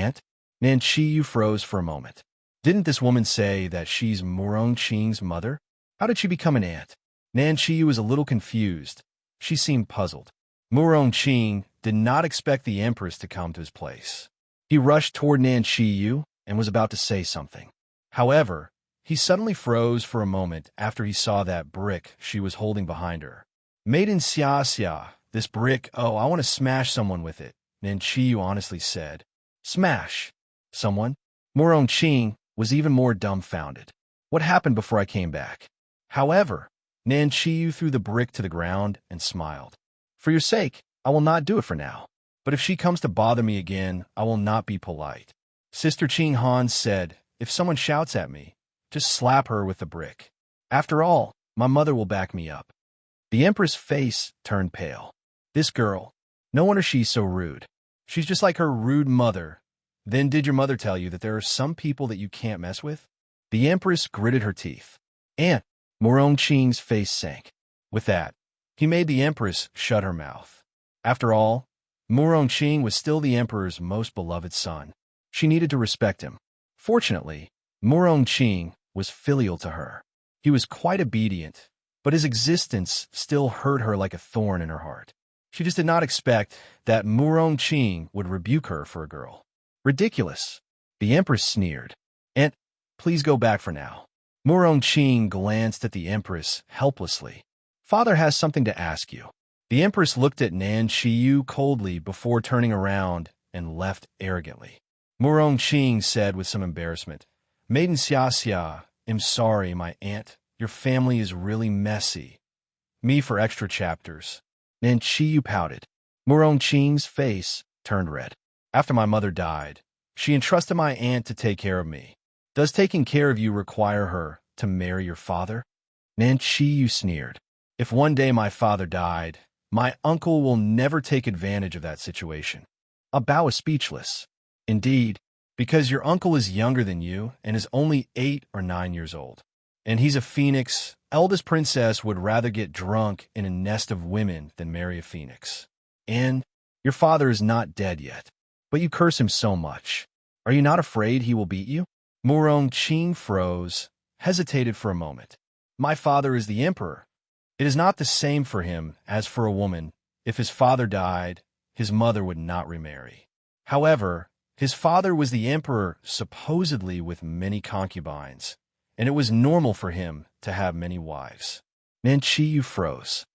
Aunt? Nan Qiyu froze for a moment. Didn't this woman say that she's Murong Qing's mother? How did she become an aunt? Nan Qiyu was a little confused. She seemed puzzled. Murong Qing did not expect the Empress to come to his place. He rushed toward Nan Qiyu and was about to say something. However, he suddenly froze for a moment after he saw that brick she was holding behind her. Maiden Xia, this brick, oh, I want to smash someone with it, Nan Qiyu honestly said. Smash? Someone? Murong Qing was even more dumbfounded. What happened before I came back? However, Nan Qiyu threw the brick to the ground and smiled. For your sake, I will not do it for now. But if she comes to bother me again, I will not be polite. Sister Qing Han said, if someone shouts at me, just slap her with the brick. After all, my mother will back me up. The Empress' face turned pale. This girl, no wonder she's so rude. She's just like her rude mother. Then did your mother tell you that there are some people that you can't mess with? The Empress gritted her teeth. Aunt, Murong Qing's face sank. With that, he made the Empress shut her mouth. After all, Murong Qing was still the Emperor's most beloved son. She needed to respect him. Fortunately, Murong Qing was filial to her. He was quite obedient, but his existence still hurt her like a thorn in her heart. She just did not expect that Murong Qing would rebuke her for a girl. Ridiculous. The Empress sneered. Aunt, please go back for now. Murong Qing glanced at the Empress helplessly. Father has something to ask you. The Empress looked at Nan Qiyu coldly before turning around and left arrogantly. Murong Qing said with some embarrassment, Maiden Xia, I'm sorry, my aunt. Your family is really messy. Me for extra chapters. Nan Qiyu pouted. Murong Qing's face turned red. After my mother died, she entrusted my aunt to take care of me. Does taking care of you require her to marry your father? Nan Qiyu sneered. If one day my father died, my uncle will never take advantage of that situation. Bao was speechless. Indeed, because your uncle is younger than you and is only 8 or 9 years old. And he's a phoenix. Eldest princess would rather get drunk in a nest of women than marry a phoenix. And your father is not dead yet, but you curse him so much. Are you not afraid he will beat you? Murong Qing froze, hesitated for a moment. My father is the emperor. It is not the same for him as for a woman. If his father died, his mother would not remarry. However, his father was the emperor supposedly with many concubines, and it was normal for him to have many wives. Nan Qiyu froze.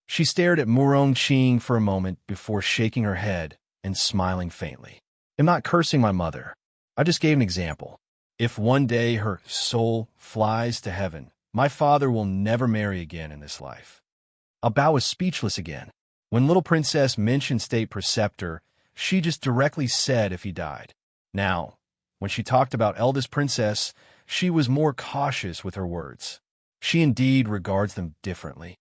She stared at Murong Qing for a moment before shaking her head and smiling faintly. I'm not cursing my mother. I just gave an example. If one day her soul flies to heaven, my father will never marry again in this life. Bao was speechless again. When little princess mentioned state preceptor, she just directly said if he died. Now, when she talked about eldest princess, she was more cautious with her words. She indeed regards them differently.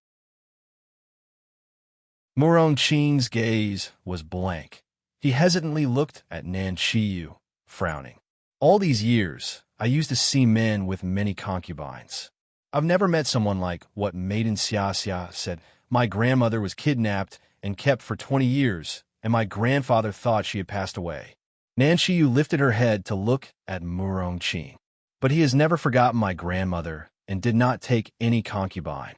Murong Qing's gaze was blank. He hesitantly looked at Nan Qiyu, frowning. All these years, I used to see men with many concubines. I've never met someone like what Maiden Xia said. My grandmother was kidnapped and kept for 20 years, and my grandfather thought she had passed away. Nan Qiyu lifted her head to look at Murong Qing. But he has never forgotten my grandmother and did not take any concubine.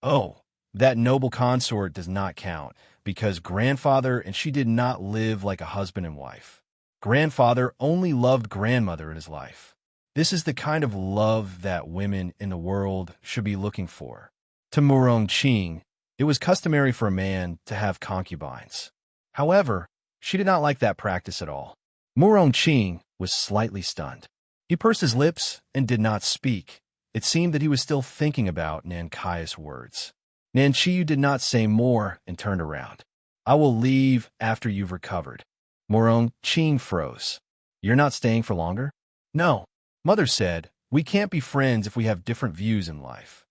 Oh, that noble consort does not count, because grandfather and she did not live like a husband and wife. Grandfather only loved grandmother in his life. This is the kind of love that women in the world should be looking for. To Murong Qing, it was customary for a man to have concubines. However, she did not like that practice at all. Murong Qing was slightly stunned. He pursed his lips and did not speak. It seemed that he was still thinking about Nan Kai's words. Nan Qiyu did not say more and turned around. I will leave after you've recovered. Murong Qing froze. You're not staying for longer? No. Mother said, we can't be friends if we have different views in life.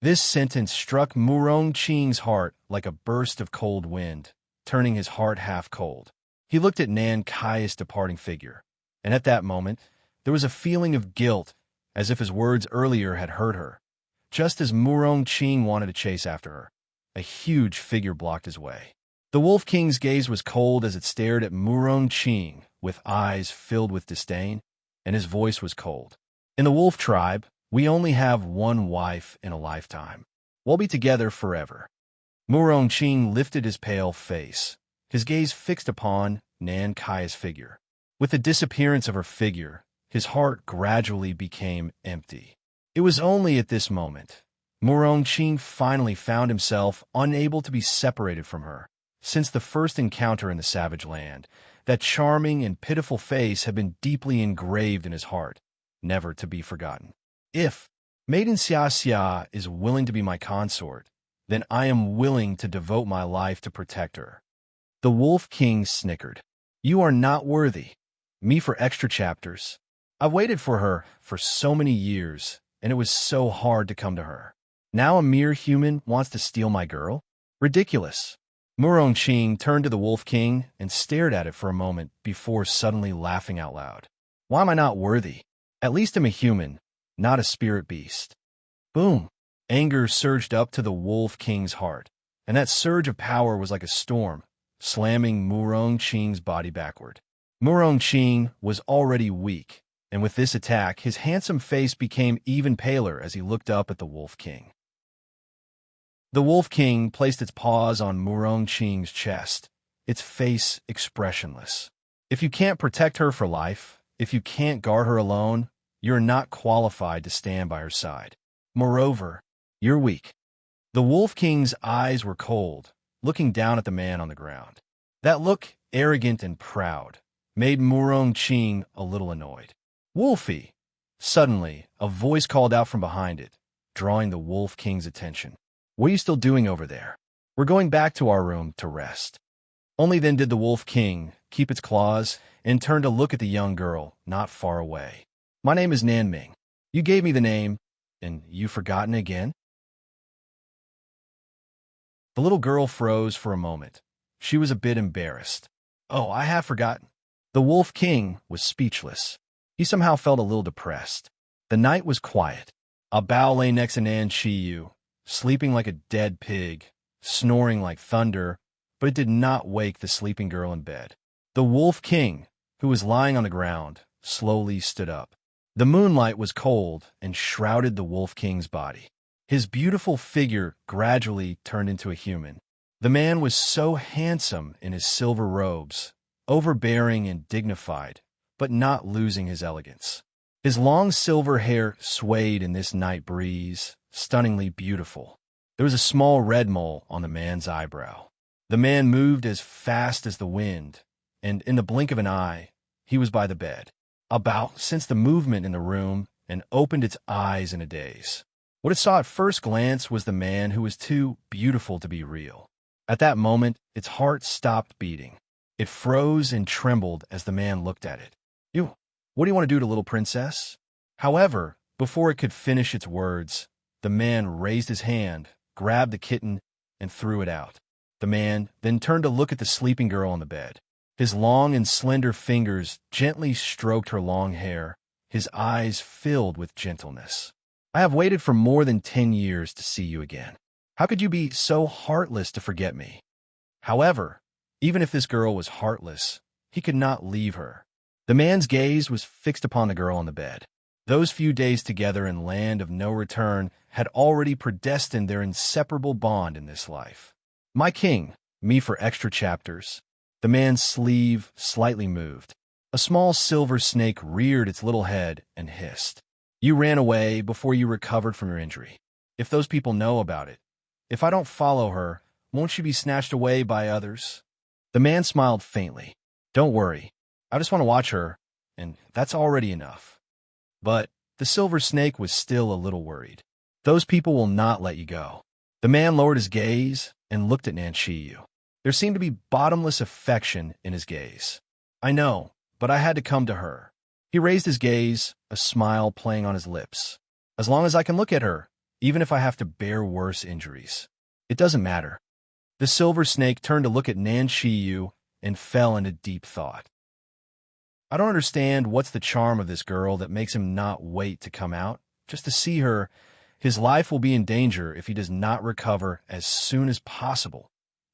This sentence struck Murong Qing's heart like a burst of cold wind, turning his heart half cold. He looked at Nan Kai's departing figure, and at that moment, there was a feeling of guilt, as if his words earlier had hurt her. Just as Murong Qing wanted to chase after her, a huge figure blocked his way. The Wolf King's gaze was cold as it stared at Murong Qing with eyes filled with disdain, and his voice was cold. In the wolf tribe, we only have one wife in a lifetime. We'll be together forever. Murong Qing lifted his pale face, his gaze fixed upon Nan Kai's figure. With the disappearance of her figure, his heart gradually became empty. It was only at this moment Murong Qing finally found himself unable to be separated from her. Since the first encounter in the savage land, that charming and pitiful face had been deeply engraved in his heart, never to be forgotten. If Maiden Xia Xia is willing to be my consort, then I am willing to devote my life to protect her. The Wolf King snickered. You are not worthy. Me for extra chapters. I've waited for her for so many years, and it was so hard to come to her. Now a mere human wants to steal my girl? Ridiculous. Murong Qing turned to the Wolf King and stared at it for a moment before suddenly laughing out loud. Why am I not worthy? At least I'm a human, not a spirit beast. Boom! Anger surged up to the Wolf King's heart, and that surge of power was like a storm, slamming Murong Qing's body backward. Murong Qing was already weak, and with this attack, his handsome face became even paler as he looked up at the Wolf King. The Wolf King placed its paws on Murong Qing's chest, its face expressionless. If you can't protect her for life, if you can't guard her alone, you're not qualified to stand by her side. Moreover, you're weak. The Wolf King's eyes were cold, looking down at the man on the ground. That look, arrogant and proud, made Murong Qing a little annoyed. Wolfie! Suddenly, a voice called out from behind it, drawing the Wolf King's attention. What are you still doing over there? We're going back to our room to rest. Only then did the Wolf King keep its claws and turn to look at the young girl not far away. My name is Nan Ming. You gave me the name, and you've forgotten again? The little girl froze for a moment. She was a bit embarrassed. Oh, I have forgotten. The Wolf King was speechless. He somehow felt a little depressed. The night was quiet. A bow lay next to Nan Shiyu, sleeping like a dead pig, snoring like thunder, but it did not wake the sleeping girl in bed. The Wolf King, who was lying on the ground, slowly stood up. The moonlight was cold and shrouded the Wolf King's body. His beautiful figure gradually turned into a human. The man was so handsome in his silver robes, overbearing and dignified, but not losing his elegance. His long silver hair swayed in this night breeze, stunningly beautiful. There was a small red mole on the man's eyebrow. The man moved as fast as the wind, and in the blink of an eye, he was by the bed. A bow sensed the movement in the room and opened its eyes in a daze. What it saw at first glance was the man who was too beautiful to be real. At that moment, its heart stopped beating. It froze and trembled as the man looked at it. What do you want to do to little princess? However, before it could finish its words, the man raised his hand, grabbed the kitten, and threw it out. The man then turned to look at the sleeping girl on the bed. His long and slender fingers gently stroked her long hair, his eyes filled with gentleness. I have waited for more than 10 years to see you again. How could you be so heartless to forget me? However, even if this girl was heartless, he could not leave her. The man's gaze was fixed upon the girl on the bed. Those few days together in land of no return had already predestined their inseparable bond in this life. My king, me for extra chapters. The man's sleeve slightly moved. A small silver snake reared its little head and hissed. You ran away before you recovered from your injury. If those people know about it, if I don't follow her, won't she be snatched away by others? The man smiled faintly. Don't worry. I just want to watch her, and that's already enough. But the silver snake was still a little worried. Those people will not let you go. The man lowered his gaze and looked at Nan Shiyu. There seemed to be bottomless affection in his gaze. I know, but I had to come to her. He raised his gaze, a smile playing on his lips. As long as I can look at her, even if I have to bear worse injuries. It doesn't matter. The silver snake turned to look at Nan Shiyu and fell into deep thought. I don't understand what's the charm of this girl that makes him not wait to come out, just to see her. His life will be in danger if he does not recover as soon as possible.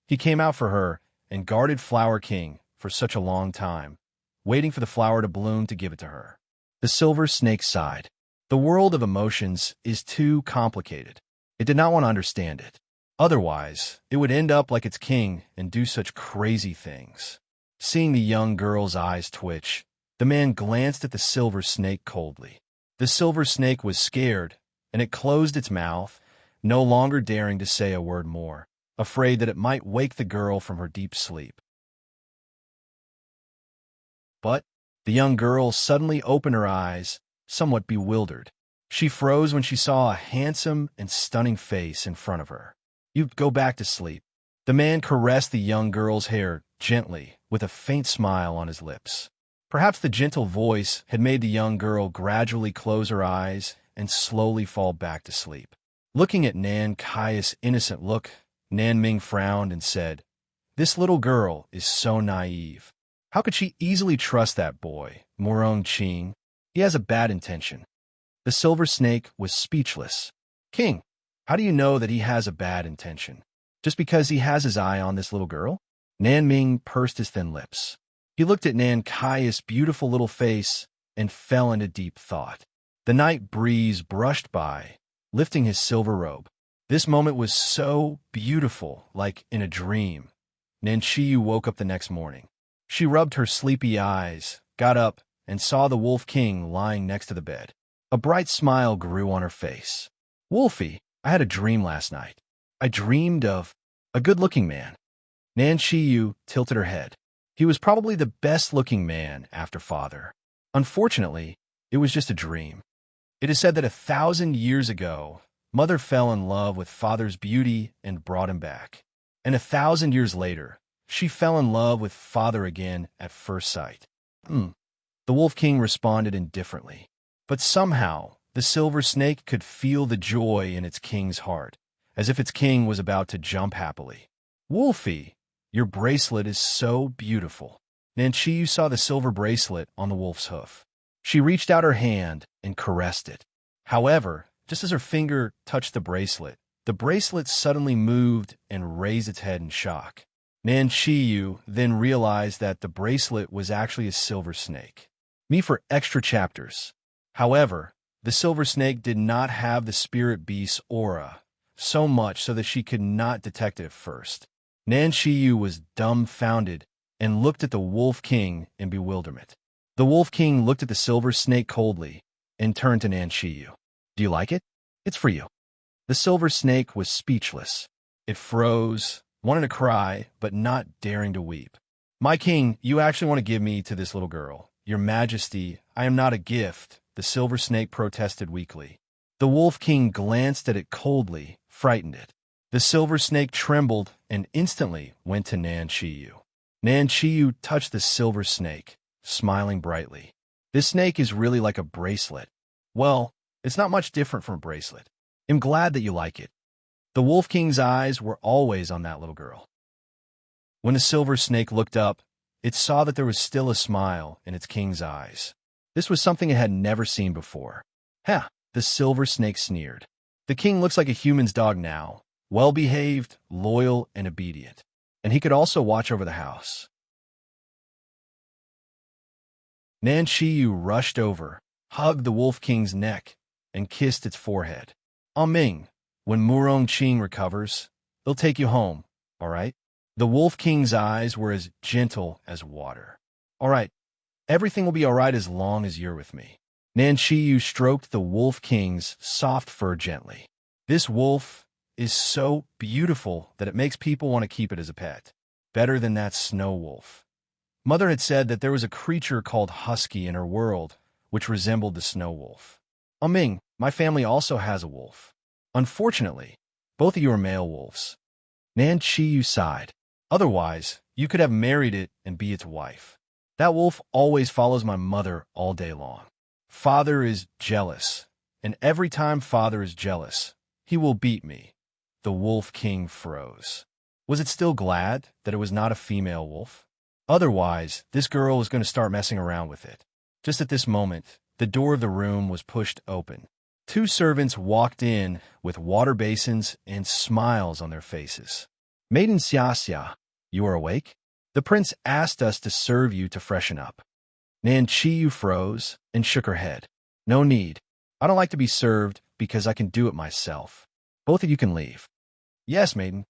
He came out for her and guarded Flower King for such a long time. waiting for the flower to bloom to give it to her. The silver snake sighed. The world of emotions is too complicated. It did not want to understand it. Otherwise, it would end up like its king and do such crazy things. Seeing the young girl's eyes twitch, the man glanced at the silver snake coldly. The silver snake was scared, and it closed its mouth, no longer daring to say a word more, afraid that it might wake the girl from her deep sleep. But the young girl suddenly opened her eyes, somewhat bewildered. She froze when she saw a handsome and stunning face in front of her. "You go back to sleep." The man caressed the young girl's hair gently, with a faint smile on his lips. Perhaps the gentle voice had made the young girl gradually close her eyes and slowly fall back to sleep. Looking at Nan Kai's innocent look, Nan Ming frowned and said, "This little girl is so naive. How could she easily trust that boy, Morong Qing? He has a bad intention." The silver snake was speechless. "King, how do you know that he has a bad intention? Just because he has his eye on this little girl?" Nan Ming pursed his thin lips. He looked at Nan Kai's beautiful little face and fell into deep thought. The night breeze brushed by, lifting his silver robe. This moment was so beautiful, like in a dream. Nan Chiyu woke up the next morning. She rubbed her sleepy eyes, got up, and saw the Wolf King lying next to the bed. A bright smile grew on her face. "Wolfie, I had a dream last night. I dreamed of a good-looking man." Nan Chiyu tilted her head. He was probably the best-looking man after father. Unfortunately, it was just a dream. It is said that 1,000 years ago, mother fell in love with father's beauty and brought him back. And 1,000 years later, she fell in love with father again at first sight. The Wolf King responded indifferently. But somehow, the silver snake could feel the joy in its king's heart, as if its king was about to jump happily. "Wolfie, your bracelet is so beautiful." Nan Chiyu saw the silver bracelet on the wolf's hoof. She reached out her hand and caressed it. However, just as her finger touched the bracelet suddenly moved and raised its head in shock. Nan Chiyu then realized that the bracelet was actually a silver snake. Me for extra chapters. However, the silver snake did not have the spirit beast's aura, so much so that she could not detect it at first. Nan Chiyu was dumbfounded and looked at the Wolf King in bewilderment. The Wolf King looked at the silver snake coldly and turned to Nan Chiyu. "Do you like it? It's for you." The silver snake was speechless. It froze, wanting to cry, but not daring to weep. "My king, you actually want to give me to this little girl. Your Majesty, I am not a gift," the silver snake protested weakly. The Wolf King glanced at it coldly, frightened it. The silver snake trembled and instantly went to Nan Chiyu. Nan Chiyu touched the silver snake, smiling brightly. "This snake is really like a bracelet. Well, it's not much different from a bracelet. I'm glad that you like it." The Wolf King's eyes were always on that little girl. When the silver snake looked up, it saw that there was still a smile in its king's eyes. This was something it had never seen before. "Ha!" the silver snake sneered. "The king looks like a human's dog now, well-behaved, loyal, and obedient. And he could also watch over the house." Nan Chiyu rushed over, hugged the Wolf King's neck, and kissed its forehead. "Ming, when Morong Qing recovers, they'll take you home, all right?" The Wolf King's eyes were as gentle as water. "All right, everything will be all right as long as you're with me." Nan Chiyu stroked the Wolf King's soft fur gently. "This wolf is so beautiful that it makes people want to keep it as a pet. Better than that snow wolf." Mother had said that there was a creature called Husky in her world, which resembled the snow wolf. "Ming, my family also has a wolf. Unfortunately, both of you are male wolves." Nan Chiyu sighed. "Otherwise, you could have married it and be its wife. That wolf always follows my mother all day long. Father is jealous, and every time father is jealous, he will beat me." The Wolf King froze. Was it still glad that it was not a female wolf? Otherwise, this girl was going to start messing around with it. Just at this moment, the door of the room was pushed open. Two servants walked in with water basins and smiles on their faces. "Maiden Xia Xia, you are awake? The prince asked us to serve you to freshen up." Nan Chiyu froze and shook her head. No need. I don't like to be served because I can do it myself. Both of you can leave. Yes, maiden.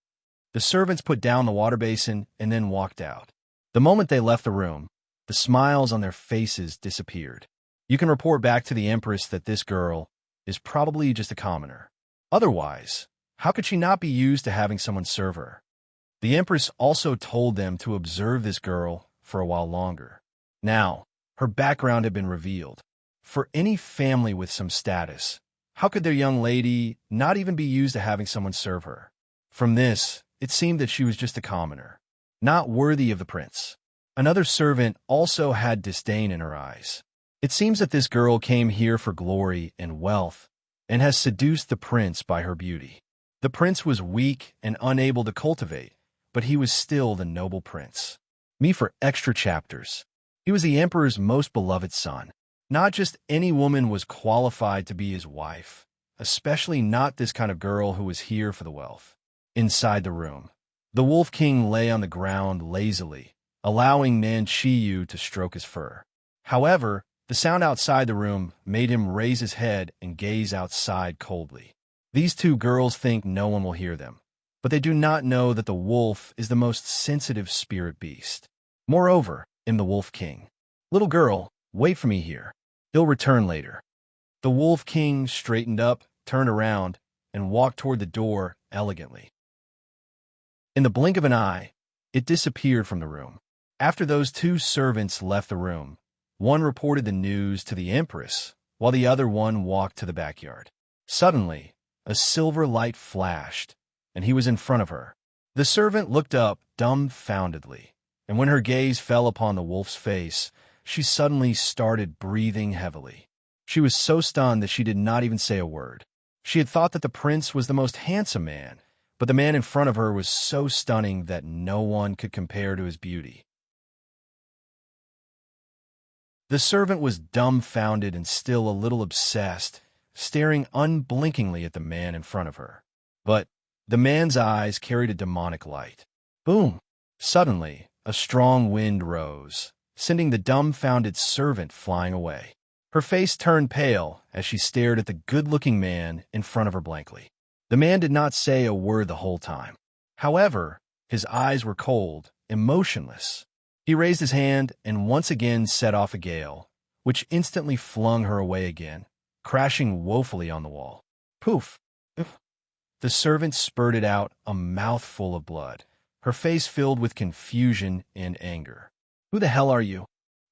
The servants put down the water basin and then walked out. The moment they left the room, the smiles on their faces disappeared. You can report back to the Empress that this girl is probably just a commoner. Otherwise, how could she not be used to having someone serve her? The Empress also told them to observe this girl for a while longer. Now, her background had been revealed. For any family with some status, how could their young lady not even be used to having someone serve her? From this, it seemed that she was just a commoner, not worthy of the prince. Another servant also had disdain in her eyes. It seems that this girl came here for glory and wealth, and has seduced the prince by her beauty. The prince was weak and unable to cultivate, but he was still the noble prince. Me for extra chapters. He was the emperor's most beloved son. Not just any woman was qualified to be his wife, especially not this kind of girl who was here for the wealth. Inside the room, the Wolf King lay on the ground lazily, allowing Nan Chiyu to stroke his fur. However, the sound outside the room made him raise his head and gaze outside coldly. These two girls think no one will hear them, but they do not know that the wolf is the most sensitive spirit beast. Moreover, in the Wolf King, little girl, wait for me here. He'll return later. The Wolf King straightened up, turned around, and walked toward the door elegantly. In the blink of an eye, it disappeared from the room. After those two servants left the room, one reported the news to the Empress, while the other one walked to the backyard. Suddenly, a silver light flashed, and he was in front of her. The servant looked up dumbfoundedly, and when her gaze fell upon the wolf's face, she suddenly started breathing heavily. She was so stunned that she did not even say a word. She had thought that the prince was the most handsome man, but the man in front of her was so stunning that no one could compare to his beauty. The servant was dumbfounded and still a little obsessed, staring unblinkingly at the man in front of her. But the man's eyes carried a demonic light. Boom! Suddenly, a strong wind rose, sending the dumbfounded servant flying away. Her face turned pale as she stared at the good-looking man in front of her blankly. The man did not say a word the whole time. However, his eyes were cold, emotionless. He raised his hand and once again set off a gale, which instantly flung her away again, crashing woefully on the wall. Poof! The servant spurted out a mouthful of blood, her face filled with confusion and anger. Who the hell are you?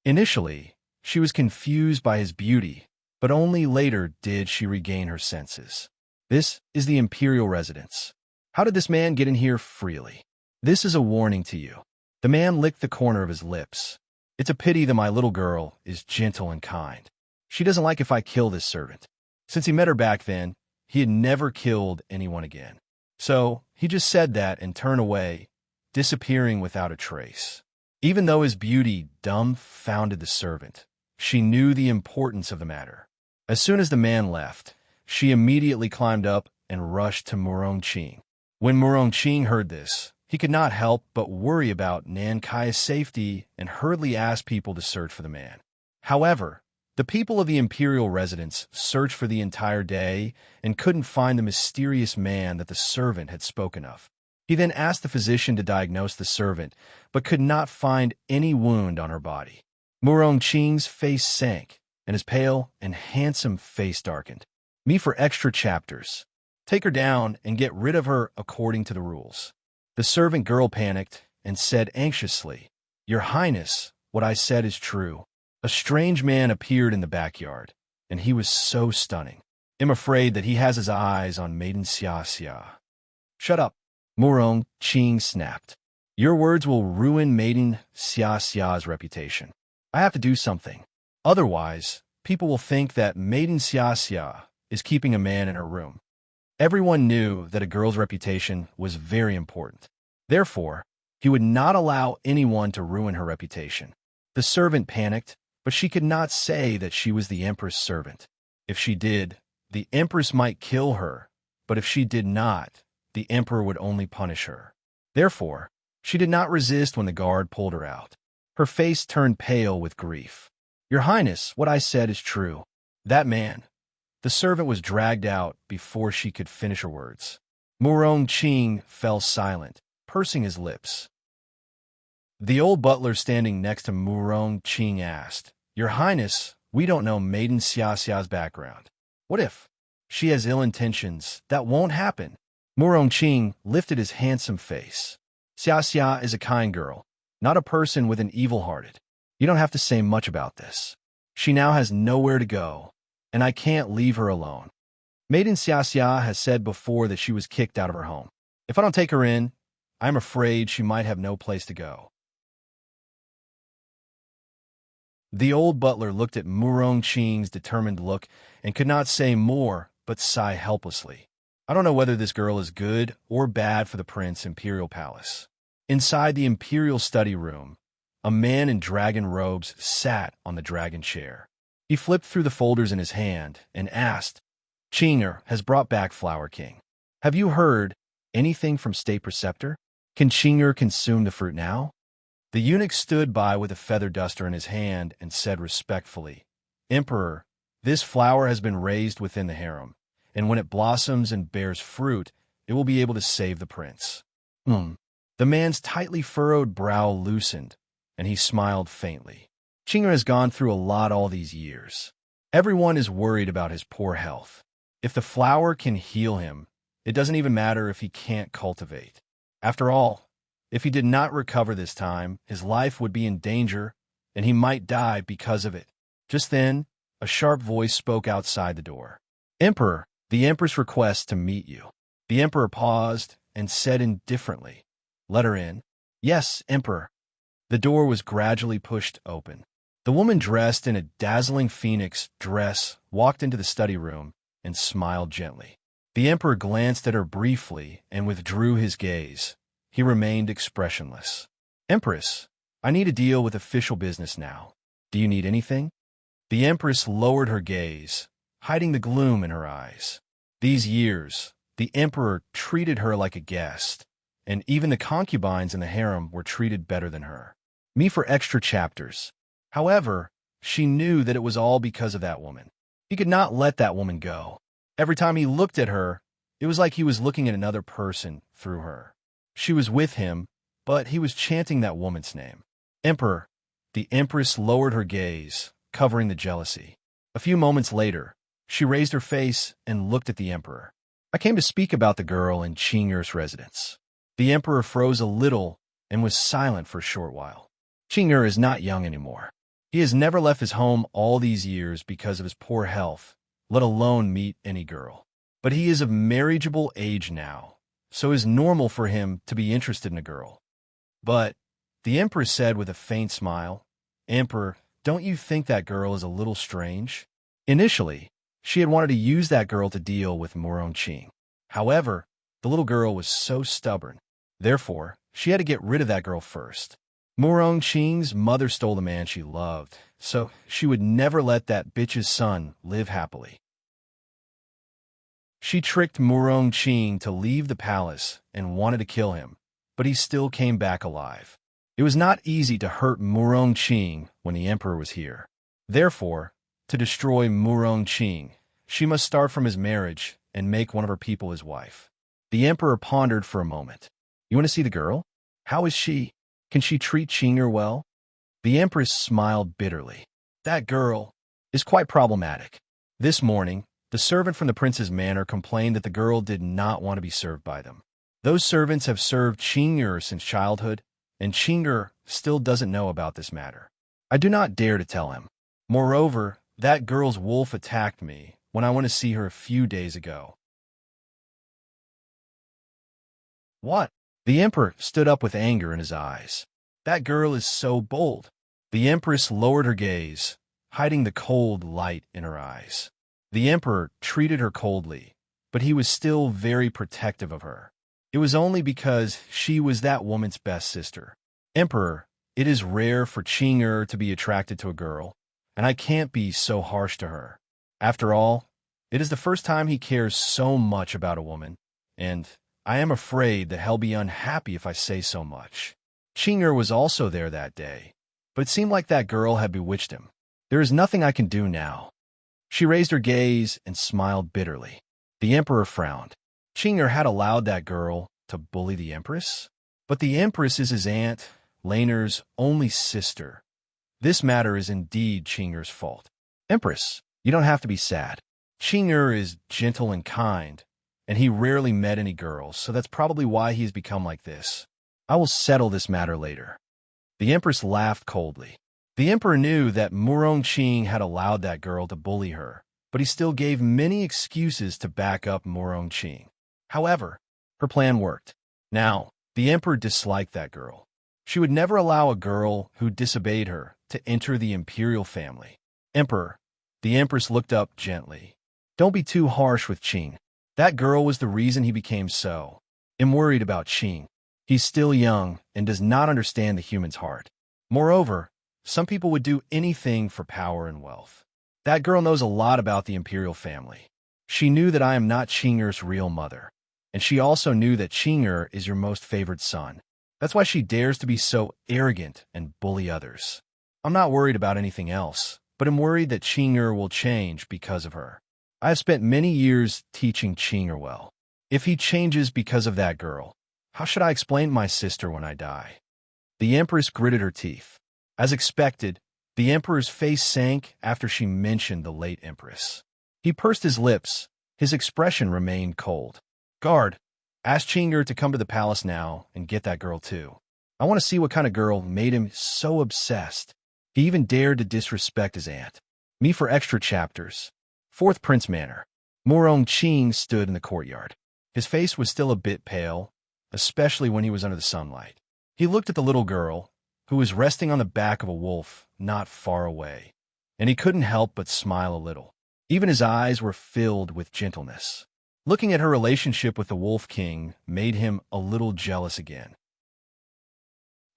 Initially, she was confused by his beauty, but only later did she regain her senses. This is the imperial residence. How did this man get in here freely? This is a warning to you. The man licked the corner of his lips. It's a pity that my little girl is gentle and kind. She doesn't like if I kill this servant. Since he met her back then, he had never killed anyone again. So he just said that and turned away, disappearing without a trace. Even though his beauty dumbfounded the servant, she knew the importance of the matter. As soon as the man left, she immediately climbed up and rushed to Murong-Ching. When Murong-Ching heard this, he could not help but worry about Nan Kai's safety and hurriedly asked people to search for the man. However, the people of the imperial residence searched for the entire day and couldn't find the mysterious man that the servant had spoken of. He then asked the physician to diagnose the servant, but could not find any wound on her body. Murong-Ching's face sank, and his pale and handsome face darkened. Me for extra chapters. Take her down and get rid of her according to the rules. The servant girl panicked and said anxiously, Your Highness, what I said is true. A strange man appeared in the backyard, and he was so stunning. I'm afraid that he has his eyes on Maiden Xia Xia. Shut up, Murong-Ching snapped. Your words will ruin Maiden Xia Xia's reputation. I have to do something. Otherwise, people will think that Maiden Xia Xia is keeping a man in her room. Everyone knew that a girl's reputation was very important. Therefore, he would not allow anyone to ruin her reputation. The servant panicked, but she could not say that she was the Empress' servant. If she did, the Empress might kill her, but if she did not, the Emperor would only punish her. Therefore, she did not resist when the guard pulled her out. Her face turned pale with grief. Your Highness, what I said is true. That man. The servant was dragged out before she could finish her words. Murong Qing fell silent, pursing his lips. The old butler standing next to Murong Qing asked, Your Highness, we don't know Maiden Xia Xia's background. What if she has ill intentions? That won't happen. Murong Qing lifted his handsome face. Xia Xia is a kind girl, not a person with an evil-hearted. You don't have to say much about this. She now has nowhere to go, and I can't leave her alone. Maiden Xia Xia has said before that she was kicked out of her home. If I don't take her in, I'm afraid she might have no place to go. The old butler looked at Murong Qing's determined look and could not say more but sigh helplessly. I don't know whether this girl is good or bad for the Prince Imperial Palace. Inside the Imperial study room, a man in dragon robes sat on the dragon chair. He flipped through the folders in his hand and asked, Qinger has brought back Flower King. Have you heard anything from State Preceptor? Can Qinger consume the fruit now? The eunuch stood by with a feather duster in his hand and said respectfully, Emperor, this flower has been raised within the harem, and when it blossoms and bears fruit, it will be able to save the prince. The man's tightly furrowed brow loosened, and he smiled faintly. Qinger has gone through a lot all these years. Everyone is worried about his poor health. If the flower can heal him, it doesn't even matter if he can't cultivate. After all, if he did not recover this time, his life would be in danger, and he might die because of it. Just then, a sharp voice spoke outside the door. Emperor, the Empress requests to meet you. The Emperor paused and said indifferently, Let her in. Yes, Emperor. The door was gradually pushed open. The woman dressed in a dazzling phoenix dress walked into the study room and smiled gently. The Emperor glanced at her briefly and withdrew his gaze. He remained expressionless. Empress, I need to deal with official business now. Do you need anything? The Empress lowered her gaze, hiding the gloom in her eyes. These years, the Emperor treated her like a guest, and even the concubines in the harem were treated better than her. Me for extra chapters. However, she knew that it was all because of that woman. He could not let that woman go. Every time he looked at her, it was like he was looking at another person through her. She was with him, but he was chanting that woman's name. Emperor. The Empress lowered her gaze, covering the jealousy. A few moments later, she raised her face and looked at the Emperor. I came to speak about the girl in Qinger's residence. The Emperor froze a little and was silent for a short while. Qinger is not young anymore. He has never left his home all these years because of his poor health, let alone meet any girl. But he is of marriageable age now, so it is normal for him to be interested in a girl. But, the Empress said with a faint smile, Emperor, don't you think that girl is a little strange? Initially, she had wanted to use that girl to deal with Murong Qing. However, the little girl was so stubborn. Therefore, she had to get rid of that girl first. Murong Qing's mother stole the man she loved, so she would never let that bitch's son live happily. She tricked Murong Qing to leave the palace and wanted to kill him, but he still came back alive. It was not easy to hurt Murong Qing when the Emperor was here. Therefore, to destroy Murong Qing, she must start from his marriage and make one of her people his wife. The Emperor pondered for a moment. You want to see the girl? How is she? Can she treat Qinger well? The Empress smiled bitterly. That girl is quite problematic. This morning, the servant from the prince's manor complained that the girl did not want to be served by them. Those servants have served Qinger since childhood, and Qinger still doesn't know about this matter. I do not dare to tell him. Moreover, that girl's wolf attacked me when I went to see her a few days ago. What? The Emperor stood up with anger in his eyes. That girl is so bold. The Empress lowered her gaze, hiding the cold light in her eyes. The Emperor treated her coldly, but he was still very protective of her. It was only because she was that woman's best sister. Emperor, it is rare for Qinger to be attracted to a girl, and I can't be so harsh to her. After all, it is the first time he cares so much about a woman, and I am afraid that he'll be unhappy if I say so much. Qinger was also there that day, but it seemed like that girl had bewitched him. There is nothing I can do now. She raised her gaze and smiled bitterly. The emperor frowned. Qing'er had allowed that girl to bully the empress? But the empress is his aunt, Laner's only sister. This matter is indeed Qing'er's fault. Empress, you don't have to be sad. Qing'er is gentle and kind, and he rarely met any girls, so that's probably why he has become like this. I will settle this matter later. The empress laughed coldly. The emperor knew that Murongqing had allowed that girl to bully her, but he still gave many excuses to back up Murongqing. However, her plan worked. Now, the emperor disliked that girl. She would never allow a girl who disobeyed her to enter the imperial family. Emperor, the empress looked up gently. Don't be too harsh with Qing. That girl was the reason he became so. I'm worried about Qing. He's still young and does not understand the human's heart. Moreover, some people would do anything for power and wealth. That girl knows a lot about the imperial family. She knew that I am not Qing'er's real mother, and she also knew that Qing'er is your most favored son. That's why she dares to be so arrogant and bully others. I'm not worried about anything else, but I'm worried that Qing'er will change because of her. I have spent many years teaching Qing'er well. If he changes because of that girl, how should I explain to my sister when I die? The empress gritted her teeth. As expected, the emperor's face sank after she mentioned the late empress. He pursed his lips. His expression remained cold. Guard, ask Qing'er to come to the palace now and get that girl too. I want to see what kind of girl made him so obsessed. He even dared to disrespect his aunt. Me for extra chapters. 4th Prince Manor. Murongqing stood in the courtyard. His face was still a bit pale, especially when he was under the sunlight. He looked at the little girl, who was resting on the back of a wolf not far away, and he couldn't help but smile a little. Even his eyes were filled with gentleness. Looking at her relationship with the Wolf King made him a little jealous again.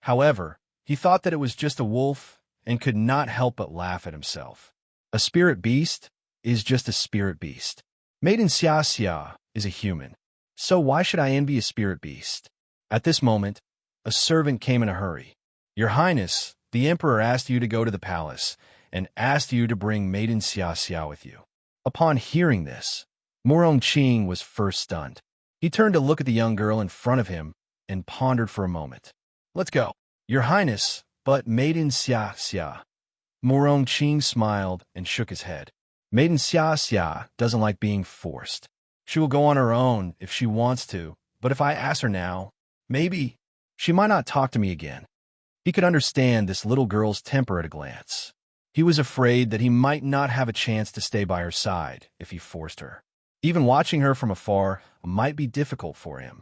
However, he thought that it was just a wolf and could not help but laugh at himself. A spirit beast is just a spirit beast. Maiden Xia Xia is a human. So why should I envy a spirit beast? At this moment, a servant came in a hurry. Your Highness, the Emperor asked you to go to the palace and asked you to bring Maiden Xia Xia with you. Upon hearing this, Murongqing was first stunned. He turned to look at the young girl in front of him and pondered for a moment. Let's go. Your Highness, but Maiden Xia Xia. Murongqing smiled and shook his head. Maiden Xia Xia doesn't like being forced. She will go on her own if she wants to, but if I ask her now, maybe she might not talk to me again. He could understand this little girl's temper at a glance. He was afraid that he might not have a chance to stay by her side if he forced her. Even watching her from afar might be difficult for him.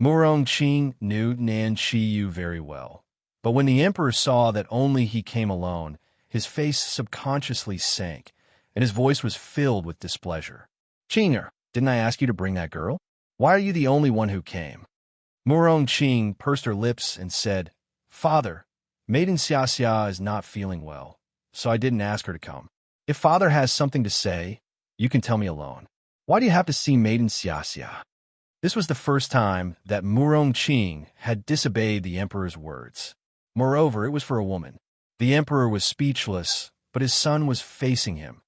Murongqing knew Nan Qiyu very well, but when the emperor saw that only he came alone, his face subconsciously sank, and his voice was filled with displeasure. Qing'er, didn't I ask you to bring that girl? Why are you the only one who came? Murongqing pursed her lips and said, Father, Maiden Xia Xia is not feeling well, so I didn't ask her to come. If Father has something to say, you can tell me alone. Why do you have to see Maiden Xia Xia? This was the first time that Murongqing had disobeyed the emperor's words. Moreover, it was for a woman. The emperor was speechless, but his son was facing him.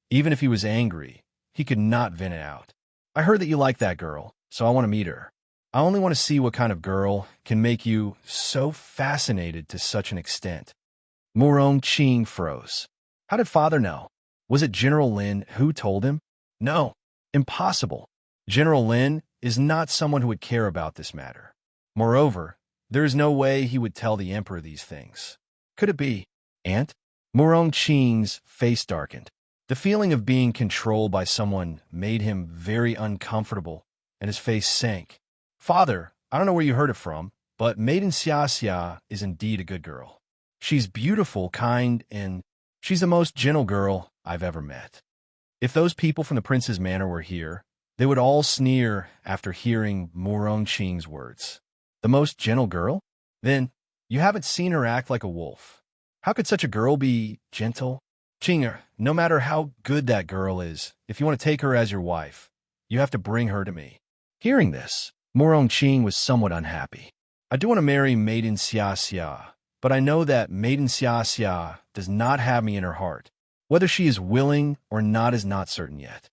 Even if he was angry, he could not vent it out. I heard that you like that girl, so I want to meet her. I only want to see what kind of girl can make you so fascinated to such an extent. Murongqing froze. How did Father know? Was it General Lin who told him? No, impossible. General Lin is not someone who would care about this matter. Moreover, there is no way he would tell the emperor these things. Could it be Aunt? Murongqing's face darkened. The feeling of being controlled by someone made him very uncomfortable, and his face sank. Father, I don't know where you heard it from, but Maiden Xia Xia is indeed a good girl. She's beautiful, kind, and she's the most gentle girl I've ever met. If those people from the prince's manor were here, they would all sneer after hearing Murongqing's words. The most gentle girl? Then, you haven't seen her act like a wolf. How could such a girl be gentle? Qing'er, no matter how good that girl is, if you want to take her as your wife, you have to bring her to me. Hearing this, Murongqing was somewhat unhappy. I do want to marry Maiden Xia Xia, but I know that Maiden Xia Xia does not have me in her heart. Whether she is willing or not is not certain yet.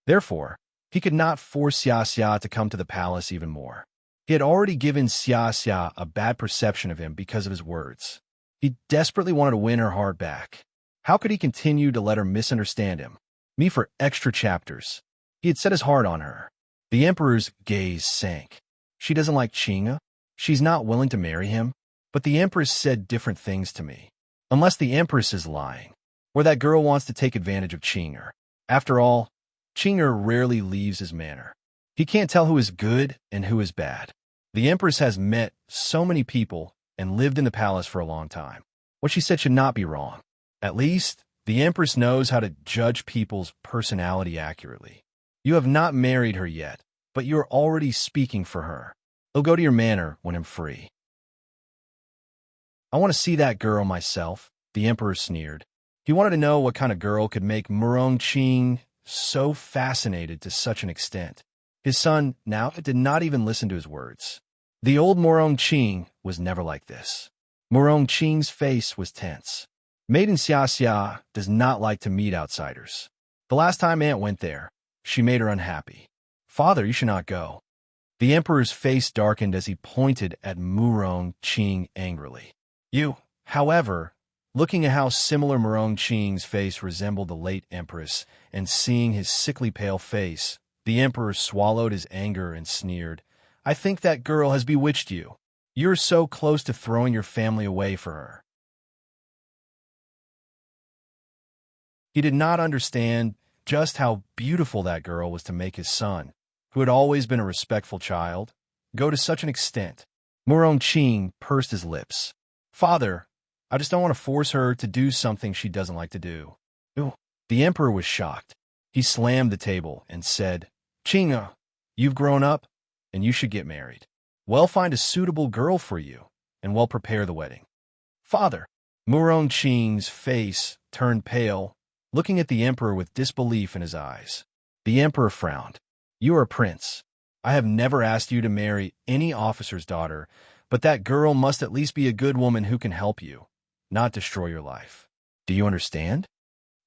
Therefore, he could not force Xia Xia to come to the palace even more. He had already given Xia Xia a bad perception of him because of his words. He desperately wanted to win her heart back. How could he continue to let her misunderstand him? Me for extra chapters. He had set his heart on her. The emperor's gaze sank. She doesn't like Qing'e. She's not willing to marry him. But the empress said different things to me. Unless the empress is lying, or that girl wants to take advantage of Qing'e. After all, Qing'e rarely leaves his manor. He can't tell who is good and who is bad. The empress has met so many people and lived in the palace for a long time. What she said should not be wrong. At least, the empress knows how to judge people's personality accurately. You have not married her yet, but you are already speaking for her. I'll go to your manor when I'm free. I want to see that girl myself, the emperor sneered. He wanted to know what kind of girl could make Qing so fascinated to such an extent. His son now did not even listen to his words. The old Qing was never like this. Qing's face was tense. Maiden Xia Xia does not like to meet outsiders. The last time Aunt went there, she made her unhappy. Father, you should not go. The emperor's face darkened as he pointed at Qing angrily. You, however, looking at how similar Qing's face resembled the late empress and seeing his sickly pale face, the emperor swallowed his anger and sneered. I think that girl has bewitched you. You're so close to throwing your family away for her. He did not understand just how beautiful that girl was to make his son, who had always been a respectful child, go to such an extent. Qing pursed his lips. Father, I just don't want to force her to do something she doesn't like to do. Ooh. The emperor was shocked. He slammed the table and said, Qing'e, you've grown up, and you should get married. Well, find a suitable girl for you, and well prepare the wedding. Father, Qing's face turned pale, looking at the emperor with disbelief in his eyes. The emperor frowned. You are a prince. I have never asked you to marry any officer's daughter, but that girl must at least be a good woman who can help you, not destroy your life. Do you understand?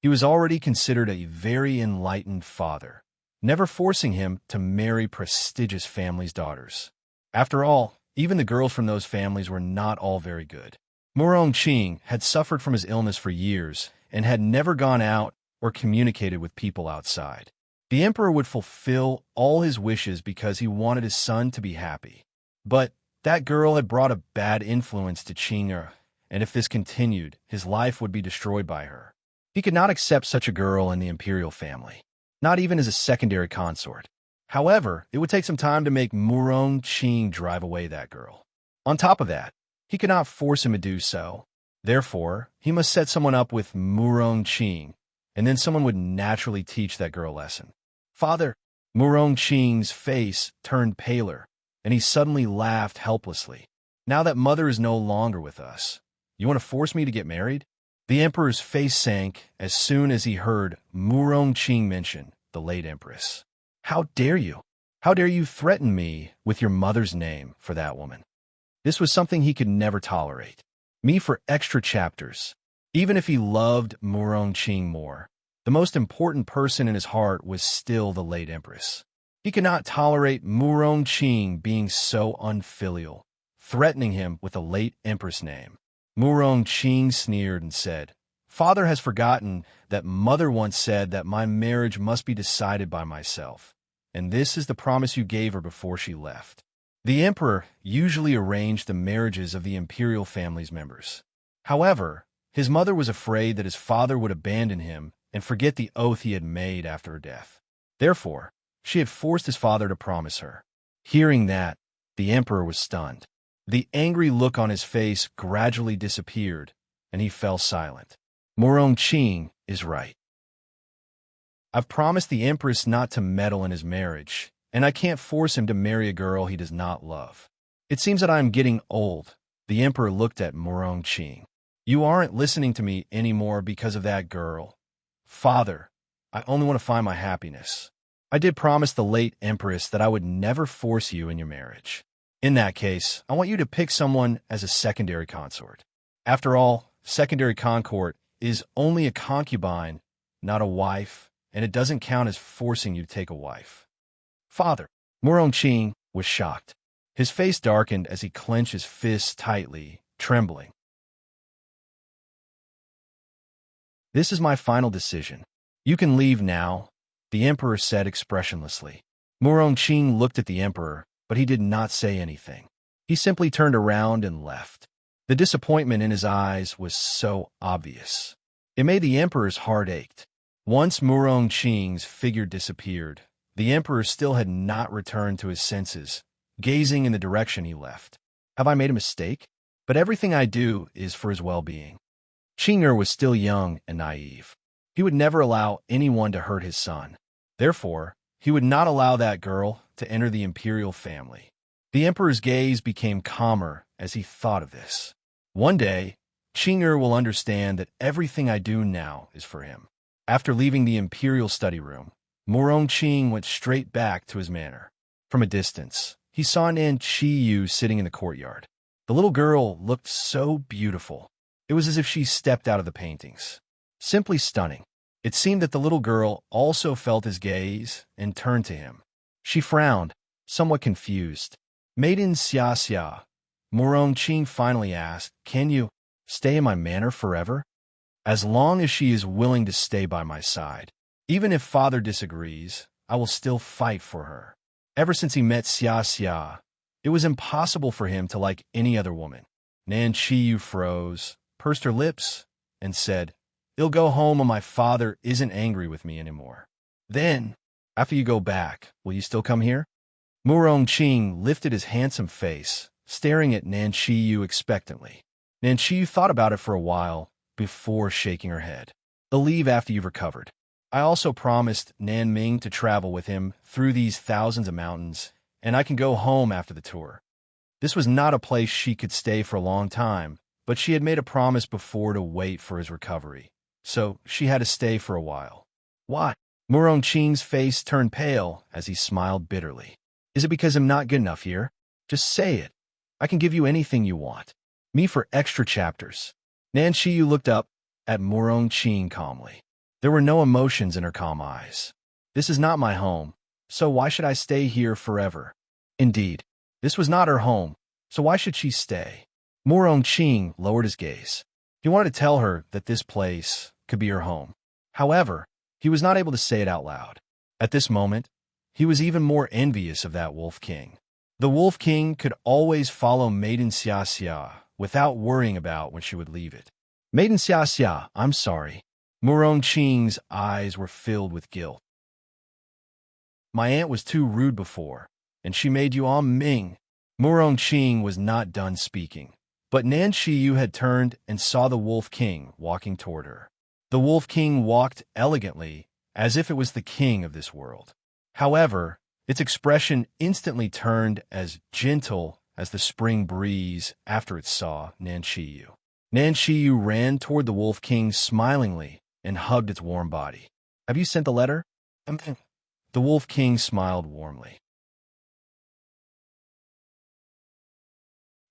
He was already considered a very enlightened father, never forcing him to marry prestigious families' daughters. After all, even the girls from those families were not all very good. Qing had suffered from his illness for years and had never gone out or communicated with people outside. The emperor would fulfill all his wishes because he wanted his son to be happy. But that girl had brought a bad influence to Qing'e, and if this continued, his life would be destroyed by her. He could not accept such a girl in the imperial family, not even as a secondary consort. However, it would take some time to make Qing drive away that girl. On top of that, he could not force him to do so. Therefore, he must set someone up with Qing, and then someone would naturally teach that girl a lesson. Father, Qing's face turned paler, and he suddenly laughed helplessly. Now that mother is no longer with us, you want to force me to get married? The emperor's face sank as soon as he heard Qing mention the late empress. How dare you? How dare you threaten me with your mother's name for that woman? This was something he could never tolerate. Me for extra chapters. Even if he loved Qing more, the most important person in his heart was still the late empress. He could not tolerate Qing being so unfilial, threatening him with a late empress name. Qing sneered and said, Father has forgotten that mother once said that my marriage must be decided by myself, and this is the promise you gave her before she left. The emperor usually arranged the marriages of the imperial family's members. However, his mother was afraid that his father would abandon him and forget the oath he had made after her death. Therefore, she had forced his father to promise her. Hearing that, the emperor was stunned. The angry look on his face gradually disappeared, and he fell silent. Qing is right. I've promised the empress not to meddle in his marriage, and I can't force him to marry a girl he does not love. It seems that I am getting old. The emperor looked at Qing. You aren't listening to me anymore because of that girl. Father, I only want to find my happiness. I did promise the late empress that I would never force you in your marriage. In that case, I want you to pick someone as a secondary consort. After all, secondary concord is only a concubine, not a wife, and it doesn't count as forcing you to take a wife. Father, Murong-Ching was shocked. His face darkened as he clenched his fists tightly, trembling. This is my final decision. You can leave now, the emperor said expressionlessly. Murong-Ching looked at the emperor, but he did not say anything. He simply turned around and left. The disappointment in his eyes was so obvious. It made the emperor's heart ache. Once Murong-Ching's figure disappeared, the emperor still had not returned to his senses, gazing in the direction he left. Have I made a mistake? But everything I do is for his well-being. Qing'er was still young and naive. He would never allow anyone to hurt his son. Therefore, he would not allow that girl to enter the imperial family. The emperor's gaze became calmer as he thought of this. One day, Qing'er will understand that everything I do now is for him. After leaving the imperial study room, Murong-Ching went straight back to his manor. From a distance, he saw Nan Qiyu sitting in the courtyard. The little girl looked so beautiful. It was as if she stepped out of the paintings. Simply stunning. It seemed that the little girl also felt his gaze and turned to him. She frowned, somewhat confused. Maiden Xia, Murong-Ching finally asked, "Can you stay in my manor forever?" "As long as she is willing to stay by my side. Even if father disagrees, I will still fight for her." Ever since he met Xia, it was impossible for him to like any other woman. Nan Qiyu froze, pursed her lips, and said, "I'll go home when my father isn't angry with me anymore." "Then, after you go back, will you still come here?" Murong-Ching lifted his handsome face, staring at Nan Qiyu expectantly. Nan Qiyu thought about it for a while before shaking her head. "I'll leave after you've recovered. I also promised Nan Ming to travel with him through these thousands of mountains, and I can go home after the tour." This was not a place she could stay for a long time, but she had made a promise before to wait for his recovery, so she had to stay for a while. "Why?" Murong-Ching's face turned pale as he smiled bitterly. "Is it because I'm not good enough here? Just say it. I can give you anything you want. Me for extra chapters." Nan Qiyu looked up at Murong-Ching calmly. There were no emotions in her calm eyes. "This is not my home, so why should I stay here forever?" Indeed, this was not her home, so why should she stay? Murong-Ching lowered his gaze. He wanted to tell her that this place could be her home. However, he was not able to say it out loud. At this moment, he was even more envious of that Wolf King. The Wolf King could always follow Maiden Xia without worrying about when she would leave it. "Maiden Xia, I'm sorry." Murong-Ching's eyes were filled with guilt. "My aunt was too rude before, and she made you Ming." Murong-Ching was not done speaking, but Nan Qiyu had turned and saw the Wolf King walking toward her. The Wolf King walked elegantly, as if it was the king of this world. However, its expression instantly turned as gentle as the spring breeze after it saw Nan Qiyu. Nan Qiyu ran toward the Wolf King smilingly and hugged its warm body. "Have you sent the letter?" The Wolf King smiled warmly.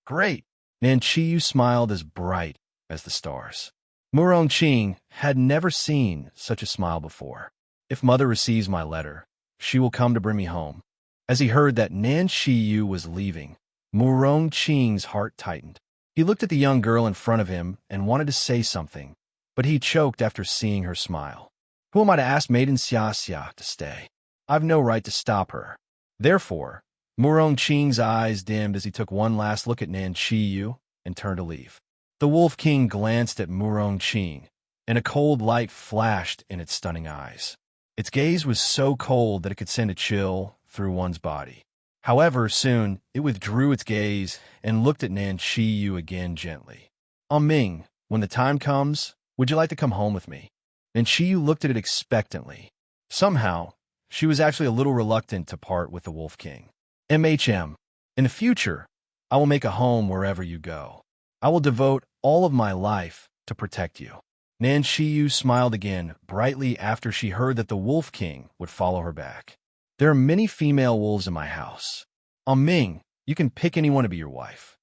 "Great!" Nan Qiyu smiled as bright as the stars. Murong-Ching had never seen such a smile before. "If mother receives my letter, she will come to bring me home." As he heard that Nan Qiyu was leaving, Murong-Ching's heart tightened. He looked at the young girl in front of him and wanted to say something, but he choked after seeing her smile. "Who am I to ask Maiden Xia to stay? I've no right to stop her." Therefore, Murong-Ching's eyes dimmed as he took one last look at Nan Qiyu and turned to leave. The Wolf King glanced at Murong-Ching, and a cold light flashed in its stunning eyes. Its gaze was so cold that it could send a chill through one's body. However, soon, it withdrew its gaze and looked at Nan Qiyu again gently. "Ming, when the time comes, would you like to come home with me?" Nan Qiyu looked at it expectantly. Somehow, she was actually a little reluctant to part with the Wolf King. "In the future, I will make a home wherever you go. I will devote all of my life to protect you." Nan Qiyu smiled again brightly after she heard that the Wolf King would follow her back. "There are many female wolves in my house. Ming, you can pick anyone to be your wife."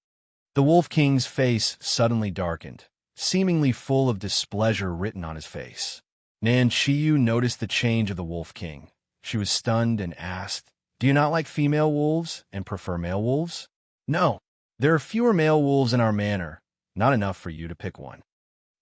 The Wolf King's face suddenly darkened, seemingly full of displeasure written on his face. Nan Chiyu noticed the change of the Wolf King. She was stunned and asked, "Do you not like female wolves and prefer male wolves?" "No. There are fewer male wolves in our manor, not enough for you to pick one."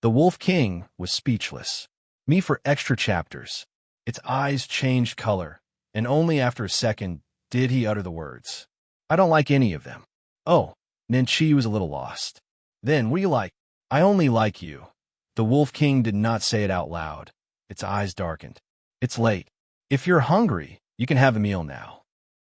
The Wolf King was speechless. Me for extra chapters. Its eyes changed color, and only after a second did he utter the words, "I don't like any of them." "Oh." Nanchi was a little lost. "Then, what do you like?" "I only like you." The Wolf King did not say it out loud. Its eyes darkened. "It's late. If you're hungry, you can have a meal now."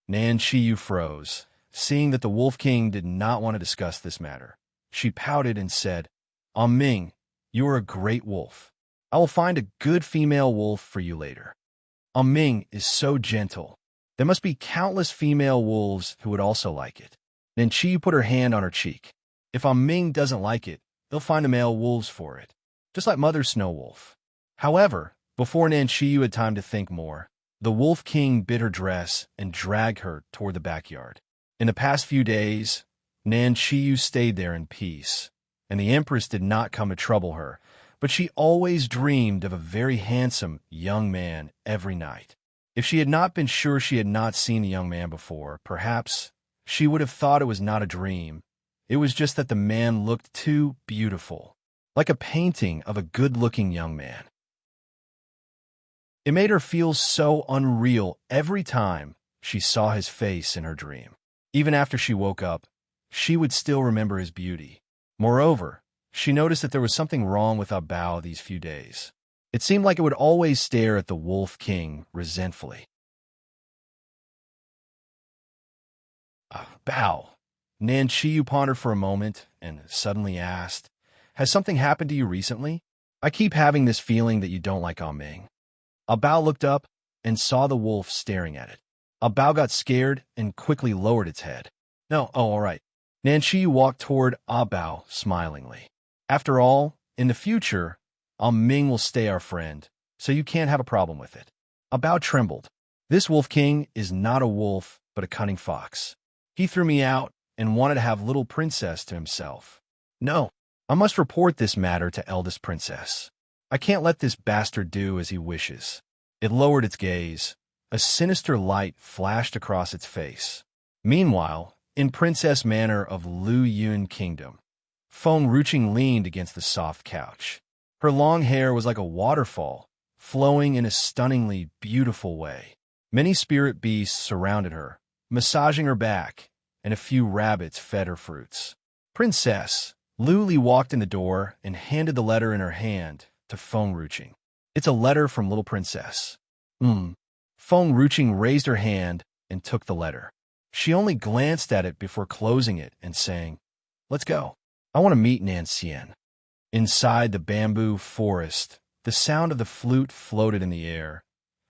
Nan Chiyu froze, seeing that the Wolf King did not want to discuss this matter. She pouted and said, Ming, you are a great wolf. I will find a good female wolf for you later." Ming is so gentle. There must be countless female wolves who would also like it. Nan Chiyu put her hand on her cheek. If Ming doesn't like it, they'll find the male wolves for it, just like Mother Snow Wolf. However, before Nan Chiyu had time to think more, the Wolf King bit her dress and dragged her toward the backyard. In the past few days, Nan Chiyu stayed there in peace, and the Empress did not come to trouble her, but she always dreamed of a very handsome young man every night. If she had not been sure she had not seen the young man before, perhaps she would have thought it was not a dream. It was just that the man looked too beautiful, like a painting of a good-looking young man. It made her feel so unreal every time she saw his face in her dream. Even after she woke up, she would still remember his beauty. Moreover, she noticed that there was something wrong with Bao these few days. It seemed like it would always stare at the Wolf King resentfully. Bao. Nan Chiyu pondered for a moment and suddenly asked, "Has something happened to you recently? I keep having this feeling that you don't like Ming." Bao looked up and saw the wolf staring at it. Bao got scared and quickly lowered its head. "No, all right." Nan Chiyu walked toward Bao smilingly. "After all, in the future, Ming will stay our friend, so you can't have a problem with it." Bao trembled. This Wolf King is not a wolf, but a cunning fox. He threw me out and wanted to have little princess to himself. No, I must report this matter to eldest princess. I can't let this bastard do as he wishes. It lowered its gaze. A sinister light flashed across its face. Meanwhile, in Princess Manor of Lu Yun Kingdom, Feng Ruching leaned against the soft couch. Her long hair was like a waterfall, flowing in a stunningly beautiful way. Many spirit beasts surrounded her, massaging her back, and a few rabbits fed her fruits. "Princess," Lu Li walked in the door and handed the letter in her hand to Feng Ruching. "It's a letter from little princess." Feng Ruching raised her hand and took the letter. She only glanced at it before closing it and saying, "Let's go. I want to meet Nan Xian." Inside the bamboo forest, the sound of the flute floated in the air,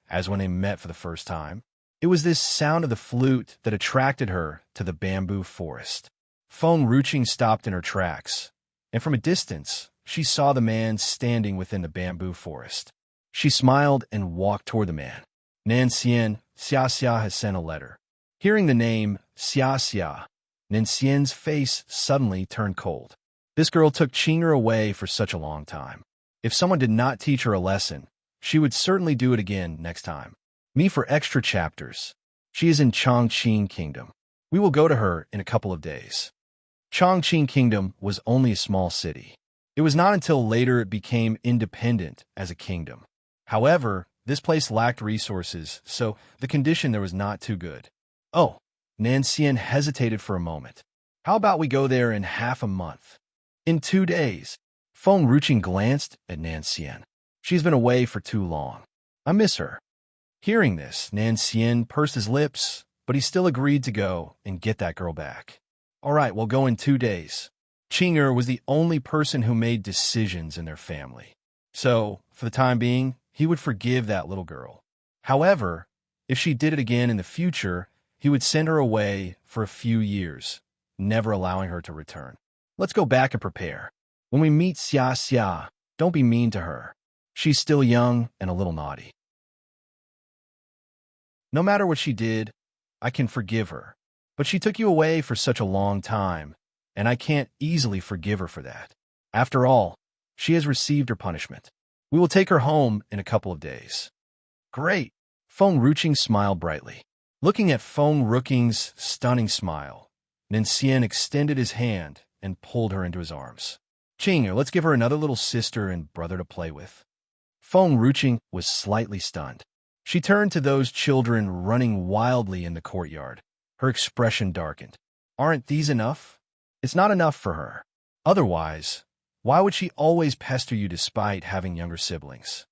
as when they met for the first time. It was this sound of the flute that attracted her to the bamboo forest. Feng Ruching stopped in her tracks, and from a distance, she saw the man standing within the bamboo forest. She smiled and walked toward the man. "Nan Xian, Xia Xia has sent a letter." Hearing the name Xia Xia, Nan Xian's face suddenly turned cold. This girl took Qing'er away for such a long time. If someone did not teach her a lesson, she would certainly do it again next time. Me for extra chapters. She is in Chongqing Kingdom. We will go to her in a couple of days. Chongqing Kingdom was only a small city. It was not until later it became independent as a kingdom. However, this place lacked resources, so the condition there was not too good. "Oh," Nan Xian hesitated for a moment. "How about we go there in half a month? In 2 days." Feng Ruching glanced at Nan Xian. "She's been away for too long. I miss her." Hearing this, Nan Xian pursed his lips, but he still agreed to go and get that girl back. "All right, we'll go in 2 days." Qing'er was the only person who made decisions in their family. So, for the time being, he would forgive that little girl. However, if she did it again in the future, he would send her away for a few years, never allowing her to return. "Let's go back and prepare. When we meet Xia Xia, don't be mean to her. She's still young and a little naughty. No matter what she did, I can forgive her. But she took you away for such a long time. and I can't easily forgive her for that. After all, she has received her punishment. We will take her home in a couple of days. Great! Feng Ruqing smiled brightly. Looking at Feng Ruqing's stunning smile, Nincian extended his hand and pulled her into his arms. Qing, let's give her another little sister and brother to play with. Feng Ruqing was slightly stunned. She turned to those children running wildly in the courtyard. Her expression darkened. Aren't these enough? It's not enough for her. Otherwise, why would she always pester you despite having younger siblings?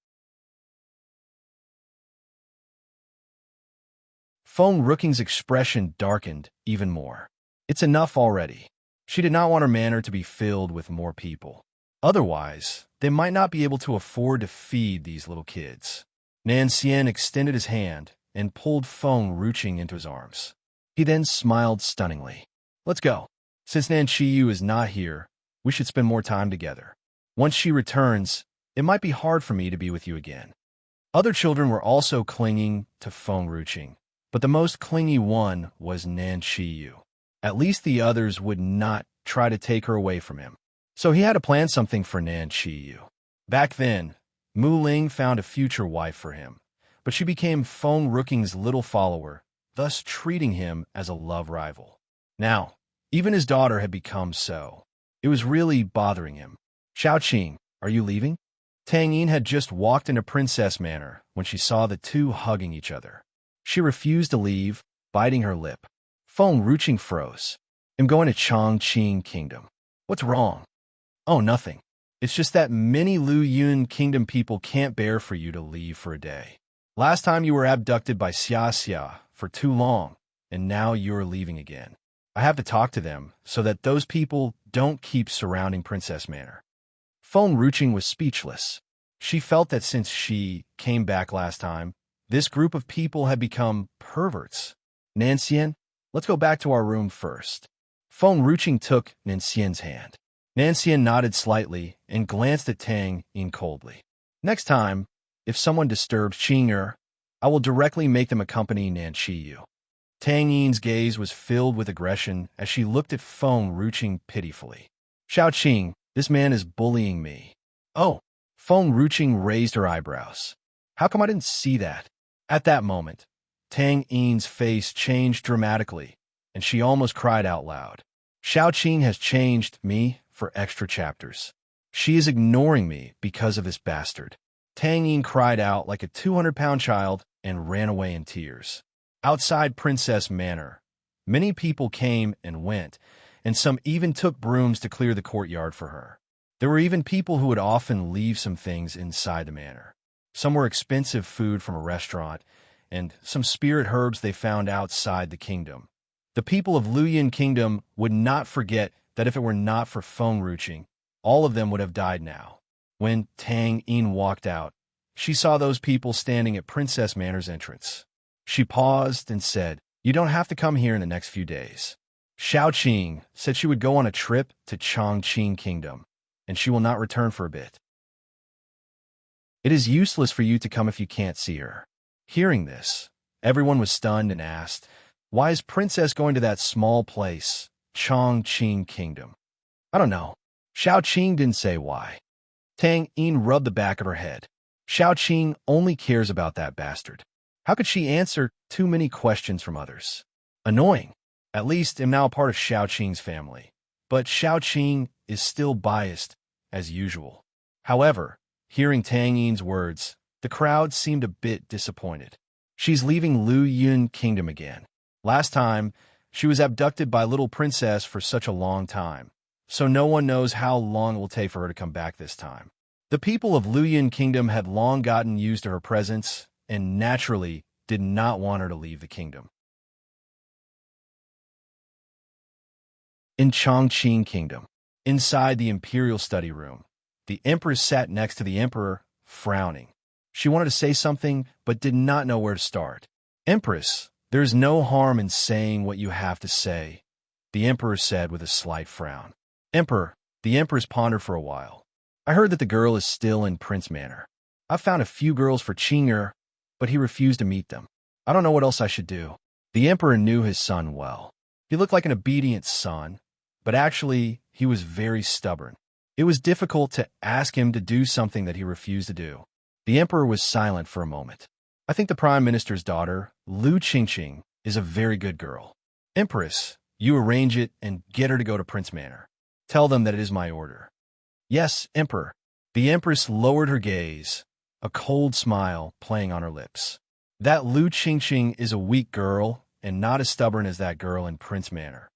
Feng Ruqing's expression darkened even more. It's enough already. She did not want her manor to be filled with more people. Otherwise, they might not be able to afford to feed these little kids. Nincian extended his hand and pulled Feng Ruqing into his arms. He then smiled stunningly. Let's go. Since Nan Qiyu is not here, we should spend more time together. Once she returns, it might be hard for me to be with you again. Other children were also clinging to Feng Ruqing, but the most clingy one was Nan Qiyu. At least the others would not try to take her away from him. So he had to plan something for Nan Qiyu. Back then, Mu Ling found a future wife for him, but she became Feng Ruqing's little follower, thus treating him as a love rival. Now, even his daughter had become so. It was really bothering him. Xiaoqing, are you leaving? Tang Yin had just walked into Princess Manor when she saw the two hugging each other. She refused to leave, biting her lip. Feng Ruqing froze. I'm going to Chongqing Kingdom. What's wrong? Oh, nothing. It's just that many Lu Yun Kingdom people can't bear for you to leave for a day. Last time you were abducted by Xia Xia for too long, and now you're leaving again. I have to talk to them so that those people don't keep surrounding Princess Manor. Feng Ruqing was speechless. She felt that since she came back last time, this group of people had become perverts. Nincian, let's go back to our room first. Feng Ruqing took Nincian's hand. Nincian nodded slightly and glanced at Tang Yin coldly. Next time, if someone disturbs Qing'er, I will directly make them accompany Nan Qiyu. Tang Yin's gaze was filled with aggression as she looked at Feng Ruqing pitifully. Xiaoqing, this man is bullying me. Oh, Feng Ruqing raised her eyebrows. How come I didn't see that? At that moment, Tang Yin's face changed dramatically, and she almost cried out loud. Xiaoqing has changed me for extra chapters. She is ignoring me because of this bastard. Tang Yin cried out like a 200-pound child and ran away in tears. Outside Princess Manor, many people came and went, and some even took brooms to clear the courtyard for her. There were even people who would often leave some things inside the manor. Some were expensive food from a restaurant, and some spirit herbs they found outside the kingdom. The people of Luyin Kingdom would not forget that if it were not for Feng Ruqing, all of them would have died now. When Tang Yin walked out, she saw those people standing at Princess Manor's entrance. She paused and said, "You don't have to come here in the next few days." Xiaoqing said she would go on a trip to Chongqing Kingdom, and she will not return for a bit. It is useless for you to come if you can't see her. Hearing this, everyone was stunned and asked, why is Princess going to that small place, Chongqing Kingdom? I don't know. Xiaoqing didn't say why. Tang Yin rubbed the back of her head. Xiaoqing only cares about that bastard. How could she answer too many questions from others? Annoying. At least I'm now a part of Xiaoqing's family. But Xiaoqing is still biased, as usual. However, hearing Tang Yin's words, the crowd seemed a bit disappointed. She's leaving Lu Yun Kingdom again. Last time, she was abducted by Little Princess for such a long time, so no one knows how long it will take for her to come back this time. The people of Lu Yun Kingdom had long gotten used to her presence and naturally did not want her to leave the kingdom. In Chongqing Kingdom, inside the imperial study room, the Empress sat next to the Emperor, frowning. She wanted to say something, but did not know where to start. Empress, there is no harm in saying what you have to say, the Emperor said with a slight frown. Emperor, the Empress pondered for a while. I heard that the girl is still in Prince Manor. I've found a few girls for Qing'er, but he refused to meet them. I don't know what else I should do. The Emperor knew his son well. He looked like an obedient son, but actually, he was very stubborn. It was difficult to ask him to do something that he refused to do. The emperor was silent for a moment. I think the prime minister's daughter, Lu Qingqing, is a very good girl. Empress, you arrange it and get her to go to Prince Manor. Tell them that it is my order. Yes, Emperor. The empress lowered her gaze, a cold smile playing on her lips. That Lu Qingqing is a weak girl and not as stubborn as that girl in Prince Manor.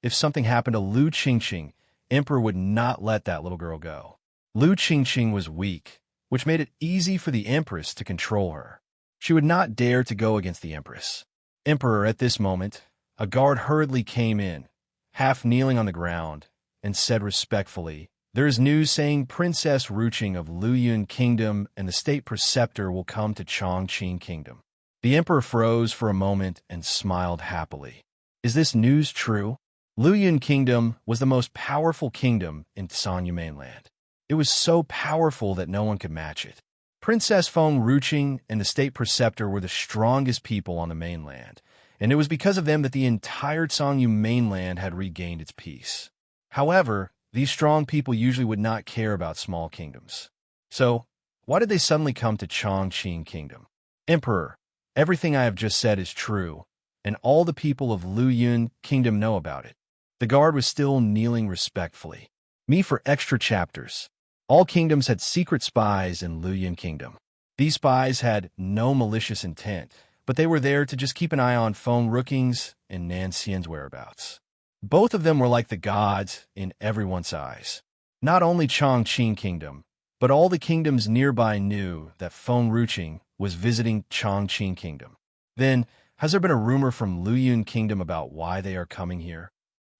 If something happened to Lu Qingqing, Emperor would not let that little girl go. Lu Qingqing was weak, which made it easy for the empress to control her. She would not dare to go against the empress. Emperor, at this moment, a guard hurriedly came in, half kneeling on the ground, and said respectfully, "There is news saying Princess Ruching of Luyun Kingdom and the state preceptor will come to Chongqing Kingdom." The emperor froze for a moment and smiled happily. Is this news true? Luyun Kingdom was the most powerful kingdom in Sanyu mainland. It was so powerful that no one could match it. Princess Feng Ruching and the state preceptor were the strongest people on the mainland, and it was because of them that the entire Sanyu mainland had regained its peace. However, these strong people usually would not care about small kingdoms. So, why did they suddenly come to Chongqing Kingdom? Emperor, everything I have just said is true, and all the people of Luyun Kingdom know about it. The guard was still kneeling respectfully. Me for extra chapters. All kingdoms had secret spies in Luyun Kingdom. These spies had no malicious intent, but they were there to just keep an eye on Feng Ruching's and Nan Xian's whereabouts. Both of them were like the gods in everyone's eyes. Not only Chongqing Kingdom, but all the kingdoms nearby knew that Feng Ruching was visiting Chongqing Kingdom. Then, has there been a rumor from Luyun Kingdom about why they are coming here?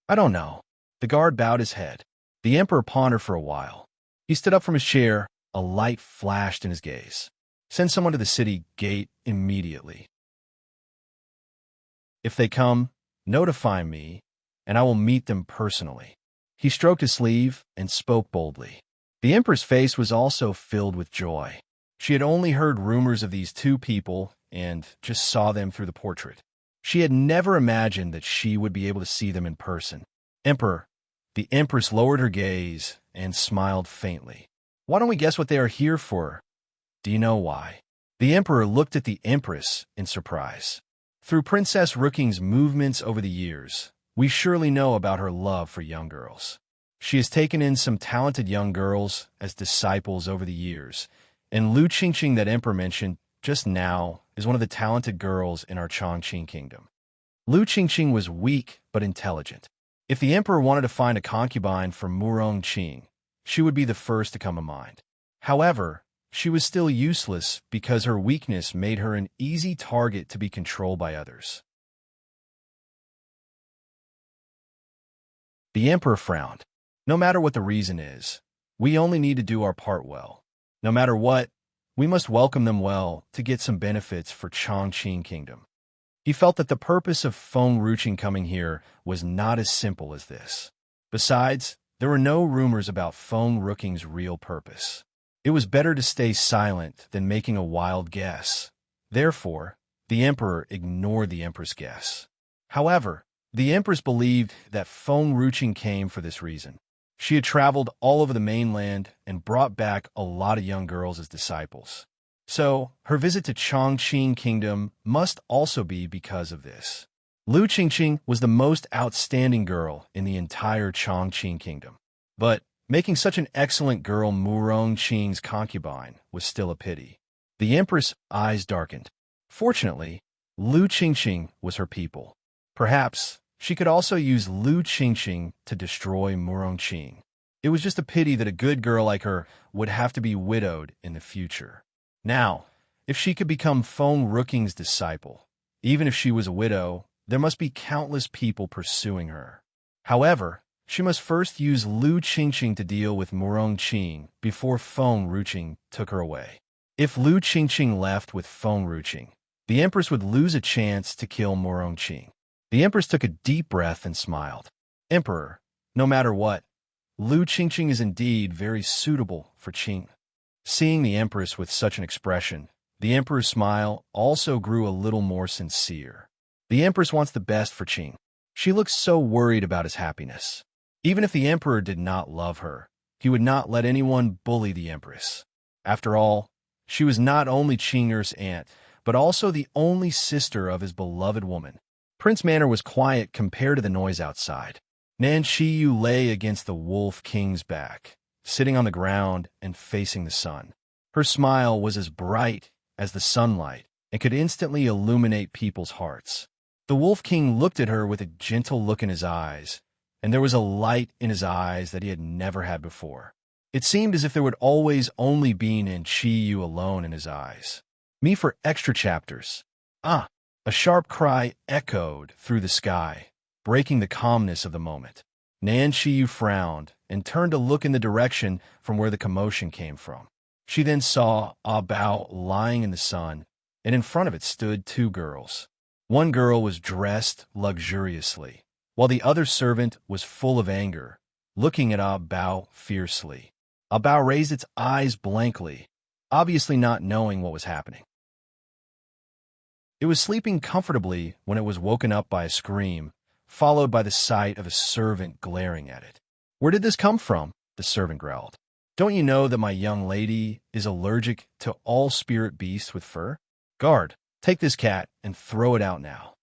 I don't know. The guard bowed his head. The emperor pondered for a while. He stood up from his chair, a light flashed in his gaze. Send someone to the city gate immediately. If they come, notify me, and I will meet them personally. He stroked his sleeve and spoke boldly. The emperor's face was also filled with joy. She had only heard rumors of these two people and just saw them through the portrait. She had never imagined that she would be able to see them in person. Emperor, the empress lowered her gaze and smiled faintly. Why don't we guess what they are here for? Do you know why? The emperor looked at the empress in surprise. Through Princess Ruching's movements over the years, we surely know about her love for young girls. She has taken in some talented young girls as disciples over the years, and Lu Qingqing that emperor mentioned just now is one of the talented girls in our Chongqing Kingdom. Lu Qingqing was weak but intelligent. If the emperor wanted to find a concubine for Murong Qing, she would be the first to come to mind. However, she was still useless because her weakness made her an easy target to be controlled by others. The emperor frowned. No matter what the reason is, we only need to do our part well. No matter what, we must welcome them well to get some benefits for Chongqing Kingdom. He felt that the purpose of Feng Ruching coming here was not as simple as this. Besides, there were no rumors about Feng Ruching's real purpose. It was better to stay silent than making a wild guess. Therefore, the emperor ignored the empress' guess. However, the empress believed that Feng Ruching came for this reason. She had traveled all over the mainland and brought back a lot of young girls as disciples. So, her visit to Chongqing Kingdom must also be because of this. Lu Qingqing was the most outstanding girl in the entire Chongqing Kingdom. But making such an excellent girl Murong Qing's concubine was still a pity. The empress' eyes darkened. Fortunately, Lu Qingqing was her people. Perhaps she could also use Lu Qingqing to destroy Murong Qing. It was just a pity that a good girl like her would have to be widowed in the future. Now, if she could become Feng Ruching's disciple, even if she was a widow, there must be countless people pursuing her. However, she must first use Lu Qingqing to deal with Murong Qing before Feng Ruching took her away. If Lu Qingqing left with Feng Ruching, the empress would lose a chance to kill Murong Qing. The empress took a deep breath and smiled. Emperor, no matter what, Lu Qingqing is indeed very suitable for Qing. Seeing the empress with such an expression, the emperor's smile also grew a little more sincere. The empress wants the best for Qing. She looks so worried about his happiness. Even if the emperor did not love her, he would not let anyone bully the empress. After all, she was not only Qing'er's aunt, but also the only sister of his beloved woman. Prince Manor was quiet compared to the noise outside. Nan Qiyu lay against the Wolf King's back, sitting on the ground and facing the sun. Her smile was as bright as the sunlight and could instantly illuminate people's hearts. The Wolf King looked at her with a gentle look in his eyes, and there was a light in his eyes that he had never had before. It seemed as if there would always only be Nan Qiyu alone in his eyes. Me for extra chapters. Ah! A sharp cry echoed through the sky, breaking the calmness of the moment. Nan Qiyu frowned and turned to look in the direction from where the commotion came from. She then saw a bao lying in the sun, and in front of it stood two girls. One girl was dressed luxuriously, while the other servant was full of anger, looking at a bao fiercely. A bao raised its eyes blankly, obviously not knowing what was happening. It was sleeping comfortably when it was woken up by a scream, followed by the sight of a servant glaring at it. "Where did this come from?" the servant growled. "Don't you know that my young lady is allergic to all spirit beasts with fur? Guard, take this cat and throw it out now."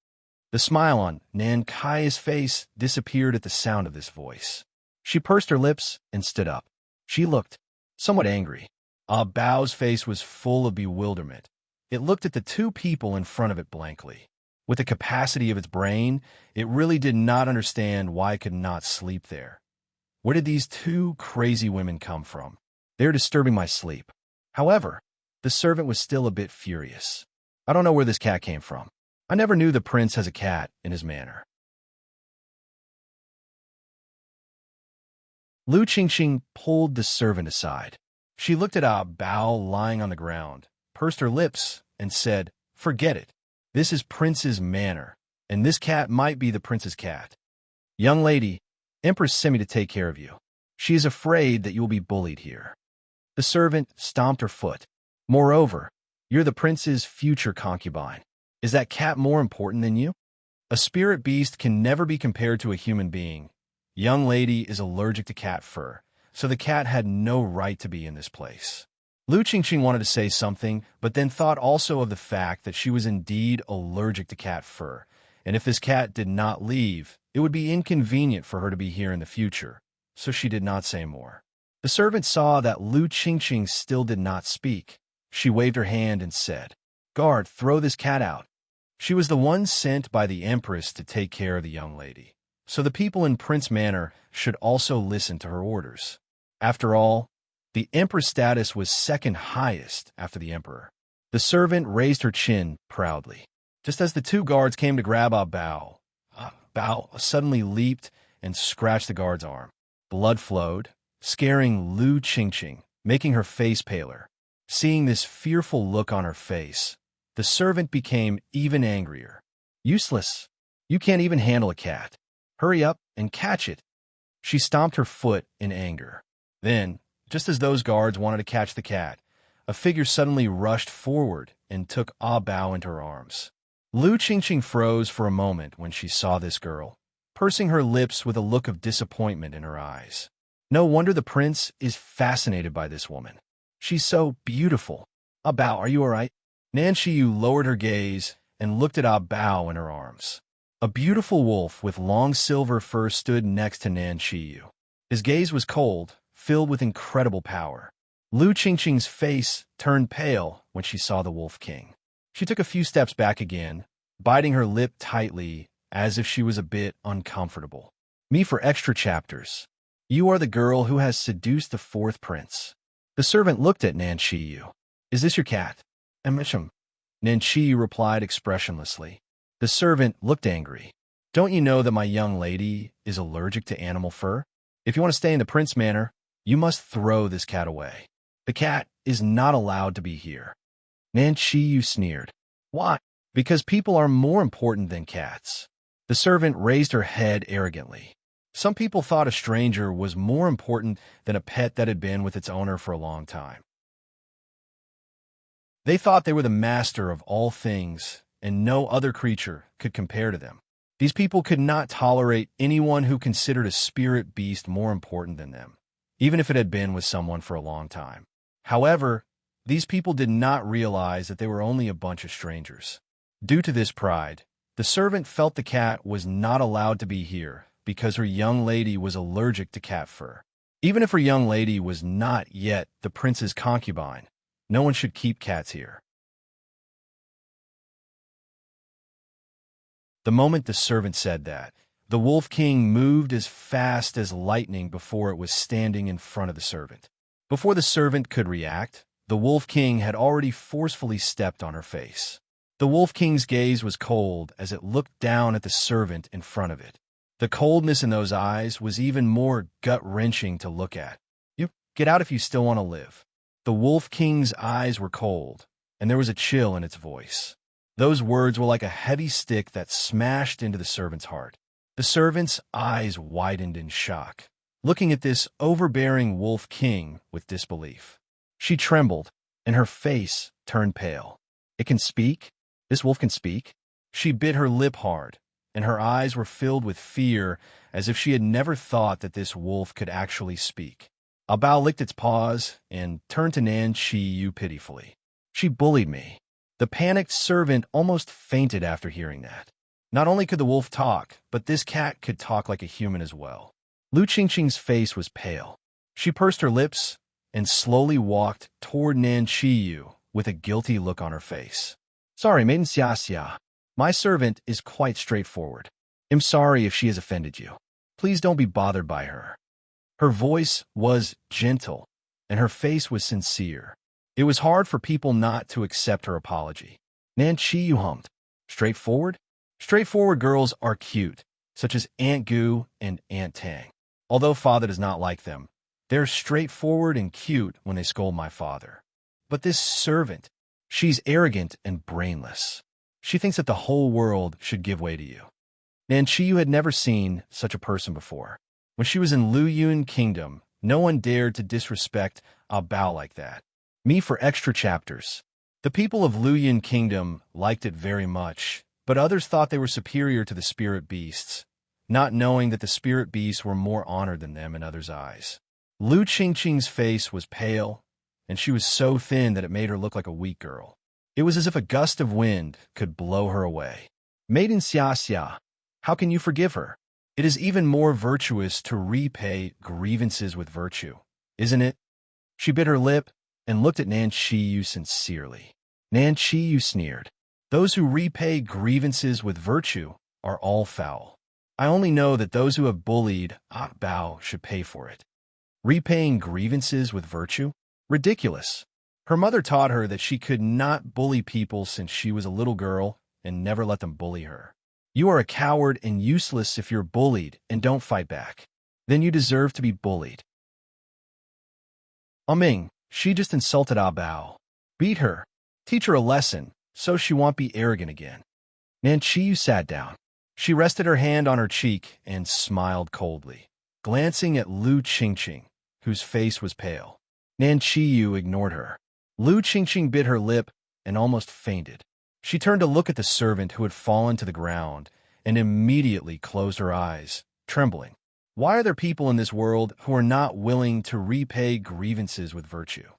The smile on Nan Kai's face disappeared at the sound of this voice. She pursed her lips and stood up. She looked somewhat angry. A Bao's face was full of bewilderment. It looked at the two people in front of it blankly. With the capacity of its brain, it really did not understand why it could not sleep there. Where did these two crazy women come from? They're disturbing my sleep. However, the servant was still a bit furious. "I don't know where this cat came from. I never knew the prince has a cat in his manor." Lu Qingqing pulled the servant aside. She looked at a Bao lying on the ground, pursed her lips, and said, "Forget it. This is Prince's manor, and this cat might be the prince's cat. Young lady, Empress sent me to take care of you. She is afraid that you will be bullied here." The servant stomped her foot. "Moreover, you're the prince's future concubine. Is that cat more important than you? A spirit beast can never be compared to a human being. Young lady is allergic to cat fur, so the cat had no right to be in this place." Lu Qingqing wanted to say something, but then thought also of the fact that she was indeed allergic to cat fur, and if this cat did not leave, it would be inconvenient for her to be here in the future, so she did not say more. The servant saw that Lu Qingqing still did not speak. She waved her hand and said, "Guard, throw this cat out." She was the one sent by the Empress to take care of the young lady, so the people in Prince Manor should also listen to her orders. After all, the Empress status was second highest after the Emperor. The servant raised her chin proudly. Just as the two guards came to grab Bao suddenly leaped and scratched the guard's arm. Blood flowed, scaring Lu Qingqing, making her face paler. Seeing this fearful look on her face, the servant became even angrier. "Useless. You can't even handle a cat. Hurry up and catch it." She stomped her foot in anger. Then, just as those guards wanted to catch the cat, a figure suddenly rushed forward and took Ah Bao into her arms. Lu Qingqing froze for a moment when she saw this girl, pursing her lips with a look of disappointment in her eyes. No wonder the prince is fascinated by this woman. She's so beautiful. "Ah Bao, are you all right?" Nan Qiyu lowered her gaze and looked at Ah Bao in her arms. A beautiful wolf with long silver fur stood next to Nan Qiyu. His gaze was cold, filled with incredible power. Lu Qingqing's face turned pale when she saw the Wolf King. She took a few steps back again, biting her lip tightly as if she was a bit uncomfortable. Me for extra chapters. You are the girl who has seduced the fourth prince. The servant looked at Nan Qiyu. "Is this your cat?" "Enrich." Nan Qiyu replied expressionlessly. The servant looked angry. "Don't you know that my young lady is allergic to animal fur? If you want to stay in the prince manor, you must throw this cat away. The cat is not allowed to be here." Nan Qiyu sneered. "Why?" "Because people are more important than cats." The servant raised her head arrogantly. Some people thought a stranger was more important than a pet that had been with its owner for a long time. They thought they were the master of all things, and no other creature could compare to them. These people could not tolerate anyone who considered a spirit beast more important than them, even if it had been with someone for a long time. However, these people did not realize that they were only a bunch of strangers. Due to this pride, the servant felt the cat was not allowed to be here because her young lady was allergic to cat fur. Even if her young lady was not yet the prince's concubine, no one should keep cats here. The moment the servant said that, the Wolf King moved as fast as lightning before it was standing in front of the servant. Before the servant could react, the Wolf King had already forcefully stepped on her face. The Wolf King's gaze was cold as it looked down at the servant in front of it. The coldness in those eyes was even more gut-wrenching to look at. "You get out if you still want to live." The Wolf King's eyes were cold, and there was a chill in its voice. Those words were like a heavy stick that smashed into the servant's heart. The servant's eyes widened in shock, looking at this overbearing Wolf King with disbelief. She trembled, and her face turned pale. "It can speak? This wolf can speak?" She bit her lip hard, and her eyes were filled with fear as if she had never thought that this wolf could actually speak. A Bao licked its paws and turned to Nan Qiyu pitifully. "She bullied me." The panicked servant almost fainted after hearing that. Not only could the wolf talk, but this cat could talk like a human as well. Lu Qingqing's face was pale. She pursed her lips and slowly walked toward Nan Qiyu with a guilty look on her face. "Sorry, maiden Xia Xia. My servant is quite straightforward. I'm sorry if she has offended you. Please don't be bothered by her." Her voice was gentle, and her face was sincere. It was hard for people not to accept her apology. Nan Qiyu hummed. "Straightforward? Straightforward girls are cute, such as Aunt Gu and Aunt Tang. Although father does not like them, they're straightforward and cute when they scold my father. But this servant, she's arrogant and brainless. She thinks that the whole world should give way to you." Nan Qiyu had never seen such a person before. When she was in Luyun Kingdom, no one dared to disrespect a Bao like that. Me for extra chapters. The people of Luyun Kingdom liked it very much, but others thought they were superior to the spirit beasts, not knowing that the spirit beasts were more honored than them in others' eyes. Lu Qingqing's face was pale, and she was so thin that it made her look like a weak girl. It was as if a gust of wind could blow her away. "Maiden Xia Xia, how can you forgive her? It is even more virtuous to repay grievances with virtue, isn't it?" She bit her lip and looked at Nan Qiyu sincerely. Nan Qiyu sneered. "Those who repay grievances with virtue are all foul. I only know that those who have bullied Bao should pay for it." Repaying grievances with virtue? Ridiculous. Her mother taught her that she could not bully people since she was a little girl and never let them bully her. You are a coward and useless if you're bullied and don't fight back. Then you deserve to be bullied. Ming, she just insulted Ah Bao. Beat her. Teach her a lesson, so she won't be arrogant again. Nan Qiyu sat down. She rested her hand on her cheek and smiled coldly, glancing at Lu Qingqing, whose face was pale. Nan Qiyu ignored her. Lu Qingqing bit her lip and almost fainted. She turned to look at the servant who had fallen to the ground and immediately closed her eyes, trembling. Why are there people in this world who are not willing to repay grievances with virtue?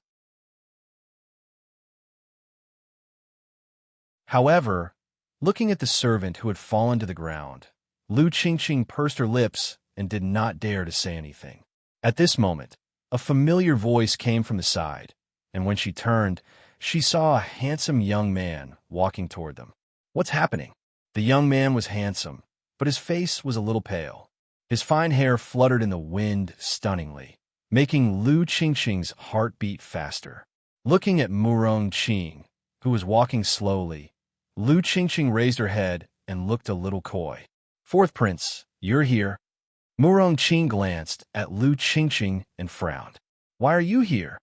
However, looking at the servant who had fallen to the ground, Lu Qingqing pursed her lips and did not dare to say anything. At this moment, a familiar voice came from the side, and when she turned, she saw a handsome young man walking toward them. "What's happening?" The young man was handsome, but his face was a little pale. His fine hair fluttered in the wind stunningly, making Lu Qingqing's heart beat faster. Looking at Murong Qing, who was walking slowly, Lu Qingqing raised her head and looked a little coy. "Fourth Prince, you're here." Murong Qing glanced at Lu Qingqing and frowned. "Why are you here?"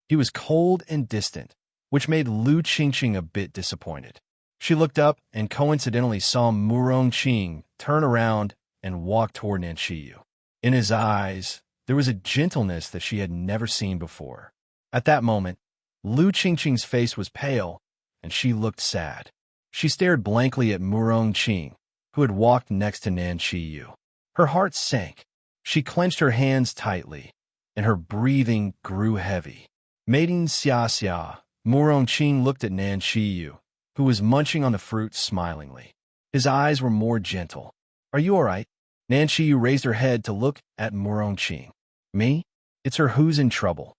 He was cold and distant, which made Lu Qingqing a bit disappointed. She looked up and coincidentally saw Murong Qing turn around and walk toward Nan Qiyu. In his eyes, there was a gentleness that she had never seen before. At that moment, Lu Qingqing's face was pale, and she looked sad. She stared blankly at Murong Qing, who had walked next to Nan Qiyu. Her heart sank. She clenched her hands tightly, and her breathing grew heavy. Maiden Xia Xia, Murong Qing looked at Nan Qiyu, who was munching on the fruit smilingly. His eyes were more gentle. "Are you all right?" Nan Qiyu raised her head to look at Murong Qing. "Me? It's her who's in trouble."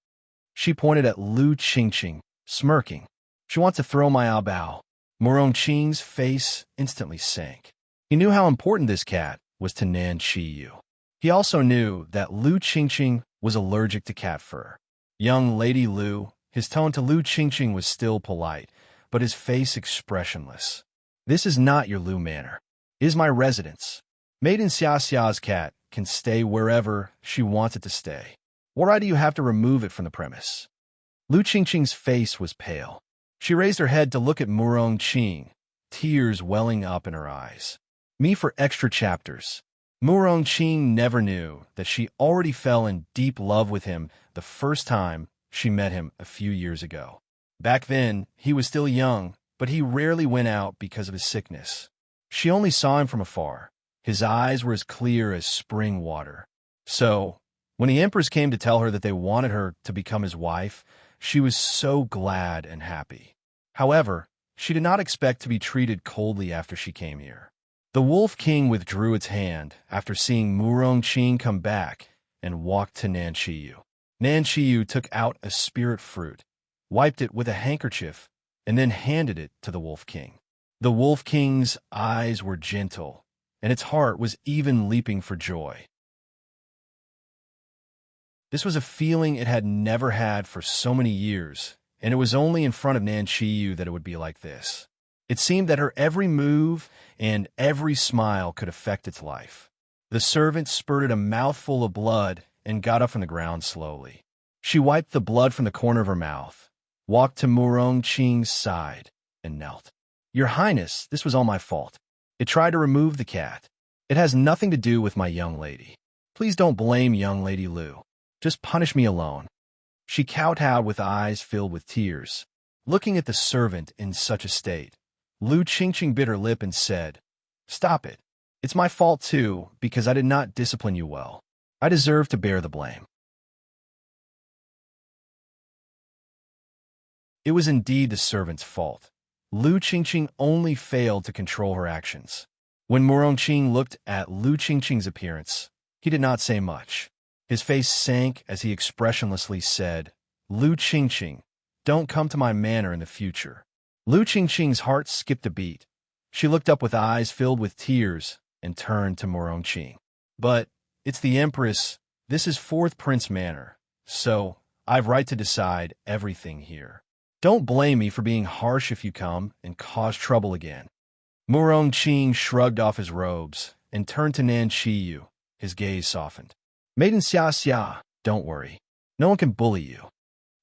She pointed at Lu Qingqing, smirking. "She wants to throw my Bao." Murong Qing's face instantly sank. He knew how important this cat was to Nan Qiyu. He also knew that Lu Qingqing was allergic to cat fur. Young Lady Lu, his tone to Lu Qingqing was still polite, but his face expressionless. "This is not your Lu manor. It is my residence. Maiden Xia Xia's cat can stay wherever she wants it to stay. Why do you have to remove it from the premise?" Lu Qingqing's face was pale. She raised her head to look at Murong Qing, tears welling up in her eyes. "Me for extra chapters." Murong Qing never knew that she already fell in deep love with him the first time she met him a few years ago. Back then, he was still young, but he rarely went out because of his sickness. She only saw him from afar. His eyes were as clear as spring water. So, when the empress came to tell her that they wanted her to become his wife, she was so glad and happy. However, she did not expect to be treated coldly after she came here. The Wolf King withdrew its hand after seeing Murong Qing come back and walked to Nan Qiyu. Nan Qiyu took out a spirit fruit, wiped it with a handkerchief, and then handed it to the Wolf King. The Wolf King's eyes were gentle, and its heart was even leaping for joy. This was a feeling it had never had for so many years, and it was only in front of Nan Qiyu that it would be like this. It seemed that her every move and every smile could affect its life. The servant spurted a mouthful of blood and got up from the ground slowly. She wiped the blood from the corner of her mouth, walked to Murong Qing's side, and knelt. "Your Highness, this was all my fault. It tried to remove the cat. It has nothing to do with my young lady. Please don't blame young Lady Lu. Just punish me alone." She kowtowed with eyes filled with tears. Looking at the servant in such a state, Lu Qingqing bit her lip and said, "Stop it. It's my fault too, because I did not discipline you well. I deserve to bear the blame." It was indeed the servant's fault. Lu Qingqing only failed to control her actions. When Murong Qing looked at Lu Qingqing's appearance, he did not say much. His face sank as he expressionlessly said, "Lu Qingqing, don't come to my manor in the future." Lu Qingqing's heart skipped a beat. She looked up with eyes filled with tears and turned to Murong Qing. "But it's the Empress. This is Fourth Prince Manor, so I've right to decide everything here. Don't blame me for being harsh if you come and cause trouble again." Murong Qing shrugged off his robes and turned to Nan Qiyu. His gaze softened. "Maiden Xia Xia, don't worry. No one can bully you."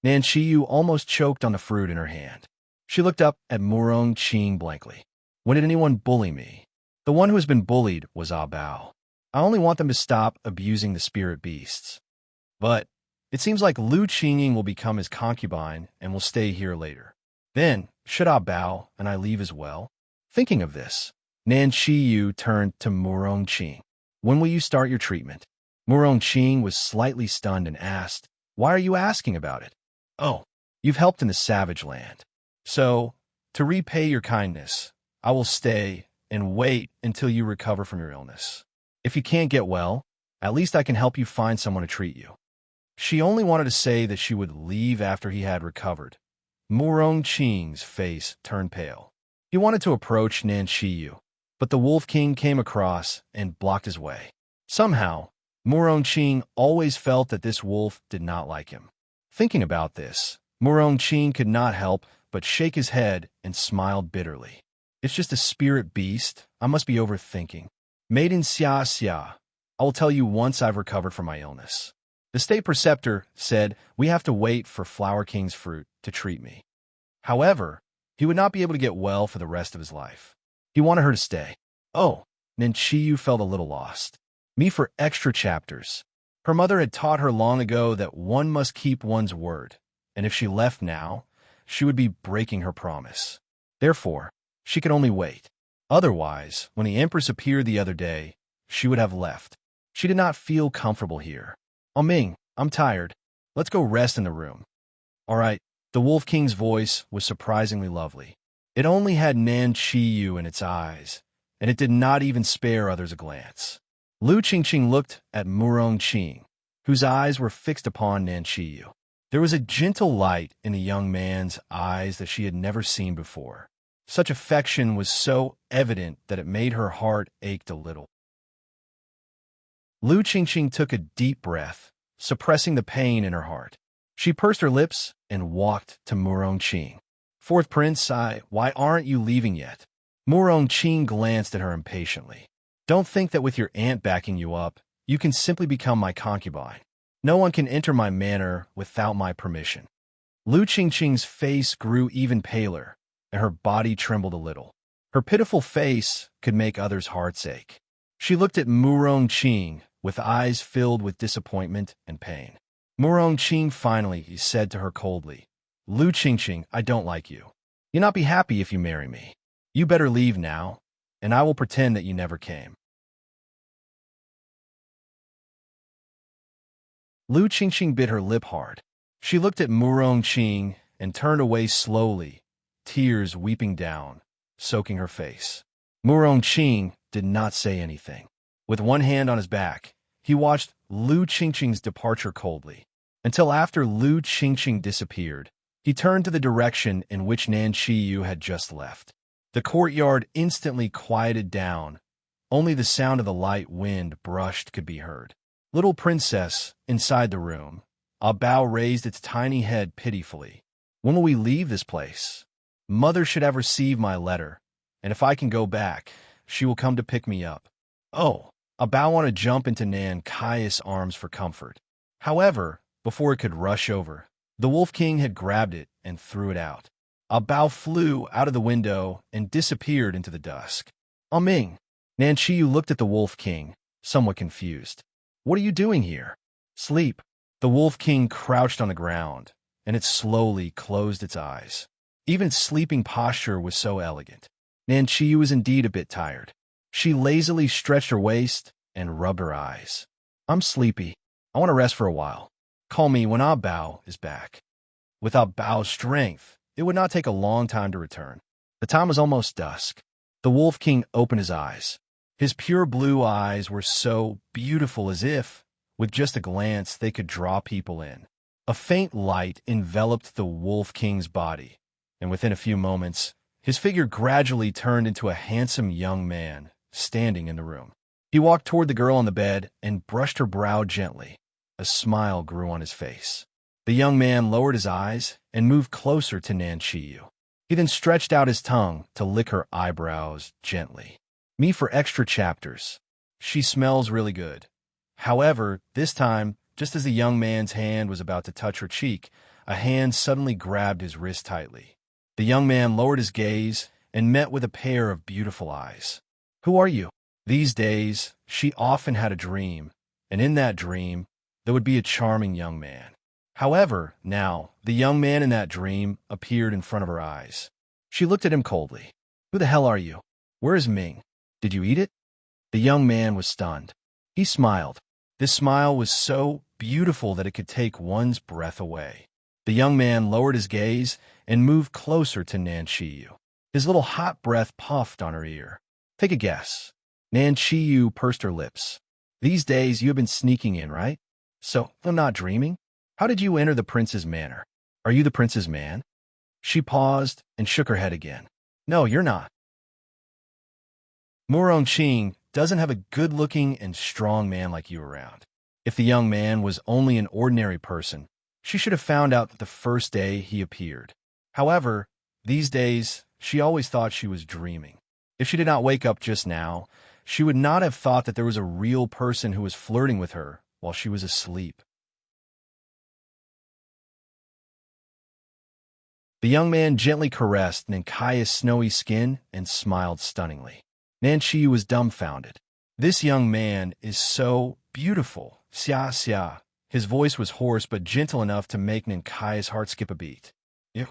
Nan Qiyu almost choked on the fruit in her hand. She looked up at Murong Qing blankly. "When did anyone bully me? The one who has been bullied was Bao. I only want them to stop abusing the spirit beasts. But it seems like Lu Qingqing will become his concubine and will stay here later. Then, should Bao and I leave as well?" Thinking of this, Nan Qiyu turned to Murong Qing. "When will you start your treatment?" Murong Qing was slightly stunned and asked, "Why are you asking about it?" "Oh, you've helped in the savage land. So, to repay your kindness, I will stay and wait until you recover from your illness. If you can't get well, at least I can help you find someone to treat you." She only wanted to say that she would leave after he had recovered. Murong Qing's face turned pale. He wanted to approach Nan Qiyu, but the Wolf King came across and blocked his way. Somehow, Murong Qing always felt that this wolf did not like him. Thinking about this, Murong Qing could not help but shake his head and smiled bitterly. "It's just a spirit beast. I must be overthinking. Maiden Xia Xia, I will tell you once I've recovered from my illness." The state preceptor said, "We have to wait for Flower King's fruit to treat me." However, he would not be able to get well for the rest of his life. He wanted her to stay. Oh, Nan Qiyu felt a little lost. Me for extra chapters. Her mother had taught her long ago that one must keep one's word, and if she left now, she would be breaking her promise. Therefore, she could only wait. Otherwise, when the Empress appeared the other day, she would have left. She did not feel comfortable here. "Oh Ming, I'm tired. Let's go rest in the room." "All right." The Wolf King's voice was surprisingly lovely. It only had Nan Qiyu in its eyes, and it did not even spare others a glance. Lu Qingqing looked at Murong Qing, whose eyes were fixed upon Nan Qiyu. There was a gentle light in the young man's eyes that she had never seen before. Such affection was so evident that it made her heart ache a little. Lu Qingqing took a deep breath, suppressing the pain in her heart. She pursed her lips and walked to Murong Qing. "Fourth Prince, why aren't you leaving yet?" Murong Qing glanced at her impatiently. "Don't think that with your aunt backing you up, you can simply become my concubine. No one can enter my manor without my permission." Lu Qingqing's face grew even paler, and her body trembled a little. Her pitiful face could make others' hearts ache. She looked at Murong Qing with eyes filled with disappointment and pain. Murong Qing finally said to her coldly, "Lu Qingqing, I don't like you. You'll not be happy if you marry me. You better leave now, and I will pretend that you never came." Lu Qingqing bit her lip hard. She looked at Murong Qing and turned away slowly, tears weeping down, soaking her face. Murong Qing did not say anything. With one hand on his back, he watched Lu Qingqing's departure coldly. Until after Lu Qingqing disappeared, he turned to the direction in which Nan Qiyu had just left. The courtyard instantly quieted down. Only the sound of the light wind brushed could be heard. "Little princess," inside the room, a bow raised its tiny head pitifully. "When will we leave this place? Mother should have received my letter, and if I can go back, she will come to pick me up." "Oh." A bow wanted to jump into Nan Kai's arms for comfort. However, before it could rush over, the Wolf King had grabbed it and threw it out. A bow flew out of the window and disappeared into the dusk. "Oh Ming." Nan Qiyu looked at the Wolf King, somewhat confused. "What are you doing here?" "Sleep." The Wolf King crouched on the ground, and it slowly closed its eyes. Even its sleeping posture was so elegant. Nan Qiyu was indeed a bit tired. She lazily stretched her waist and rubbed her eyes. "I'm sleepy. I want to rest for a while. Call me when Ah Bao is back." With Ah Bao's strength, it would not take a long time to return. The time was almost dusk. The Wolf King opened his eyes. His pure blue eyes were so beautiful as if, with just a glance, they could draw people in. A faint light enveloped the Wolf King's body, and within a few moments, his figure gradually turned into a handsome young man standing in the room. He walked toward the girl on the bed and brushed her brow gently. A smile grew on his face. The young man lowered his eyes and moved closer to Nan Qiyu. He then stretched out his tongue to lick her eyebrows gently. "Me for extra chapters. She smells really good." However, this time, just as the young man's hand was about to touch her cheek, a hand suddenly grabbed his wrist tightly. The young man lowered his gaze and met with a pair of beautiful eyes. "Who are you?" These days, she often had a dream, and in that dream, there would be a charming young man. However, now, the young man in that dream appeared in front of her eyes. She looked at him coldly. "Who the hell are you? Where is Ming? Did you eat it?" The young man was stunned. He smiled. This smile was so beautiful that it could take one's breath away. The young man lowered his gaze and moved closer to Nan Qiyu. His little hot breath puffed on her ear. "Take a guess." Nan Qiyu pursed her lips. "These days you have been sneaking in, right? So, I'm not dreaming? How did you enter the prince's manor? Are you the prince's man?" She paused and shook her head again. "No, you're not. Murong Qing doesn't have a good-looking and strong man like you around. If the young man was only an ordinary person, she should have found out the first day he appeared. However, these days, she always thought she was dreaming. If she did not wake up just now, she would not have thought that there was a real person who was flirting with her while she was asleep. The young man gently caressed Nankaya's snowy skin and smiled stunningly. Nan Qiyu was dumbfounded. "This young man is so beautiful, xia xia." His voice was hoarse but gentle enough to make Nankaya's heart skip a beat. Ew.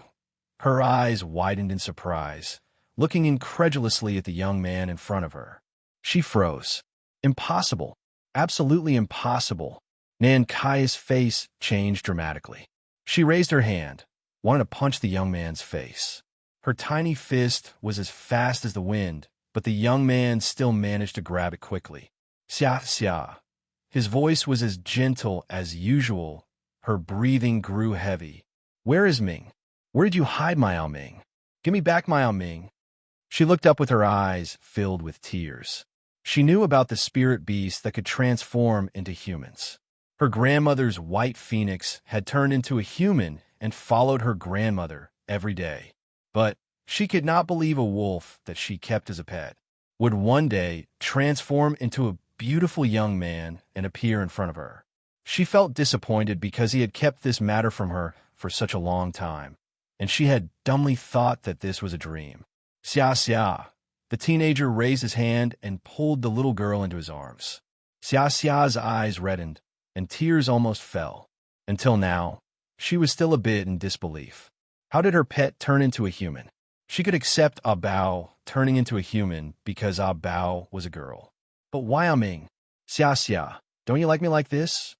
Her eyes widened in surprise. looking incredulously at the young man in front of her. She froze. Impossible. Absolutely impossible. Nan Kai's face changed dramatically. She raised her hand, wanted to punch the young man's face. Her tiny fist was as fast as the wind, but the young man still managed to grab it quickly. Xia xia. His voice was as gentle as usual. Her breathing grew heavy. Where is Ming? Where did you hide my Ming? Give me back my Ming. She looked up with her eyes filled with tears. She knew about the spirit beast that could transform into humans. Her grandmother's white phoenix had turned into a human and followed her grandmother every day. But she could not believe a wolf that she kept as a pet would one day transform into a beautiful young man and appear in front of her. She felt disappointed because he had kept this matter from her for such a long time, and she had dumbly thought that this was a dream. Xia xia. The teenager raised his hand and pulled the little girl into his arms. Xia xia's eyes reddened, and tears almost fell. Until now, she was still a bit in disbelief. How did her pet turn into a human? She could accept Ah Bao turning into a human because Ah Bao was a girl. But why Ming? Xia xia, don't you like me like this?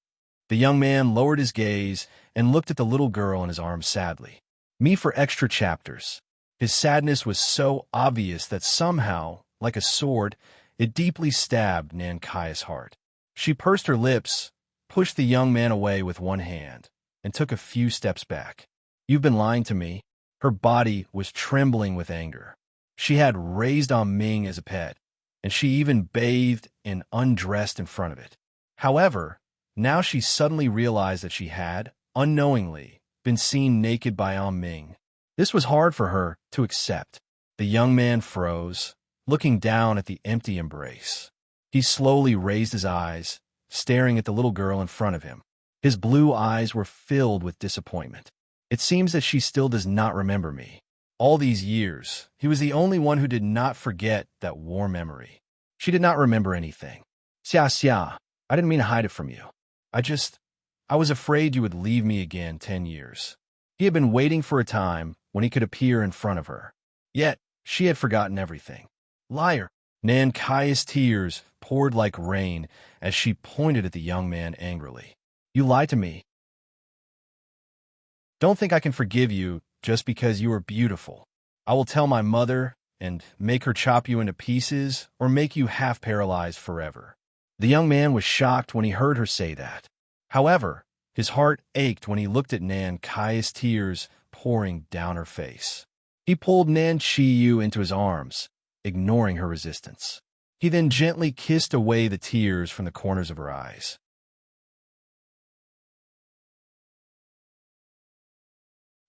The young man lowered his gaze and looked at the little girl in his arms sadly. Me for extra chapters. His sadness was so obvious that somehow, like a sword, it deeply stabbed Nan Kai's heart. She pursed her lips, pushed the young man away with one hand, and took a few steps back. You've been lying to me. Her body was trembling with anger. She had raised Ming as a pet, and she even bathed and undressed in front of it. However, now she suddenly realized that she had, unknowingly, been seen naked by Ming. This was hard for her to accept. The young man froze, looking down at the empty embrace. He slowly raised his eyes, staring at the little girl in front of him. His blue eyes were filled with disappointment. It seems that she still does not remember me. All these years, he was the only one who did not forget that warm memory. She did not remember anything. Xia xia, I didn't mean to hide it from you. I was afraid you would leave me again 10 years. He had been waiting for a time when he could appear in front of her. Yet, she had forgotten everything. Liar! Nan Kai's tears poured like rain as she pointed at the young man angrily. You lied to me. Don't think I can forgive you just because you are beautiful. I will tell my mother and make her chop you into pieces or make you half paralyzed forever. The young man was shocked when he heard her say that. However, his heart ached when he looked at Nan Kai's tears pouring down her face. He pulled Nan Qiyu into his arms, ignoring her resistance. He then gently kissed away the tears from the corners of her eyes.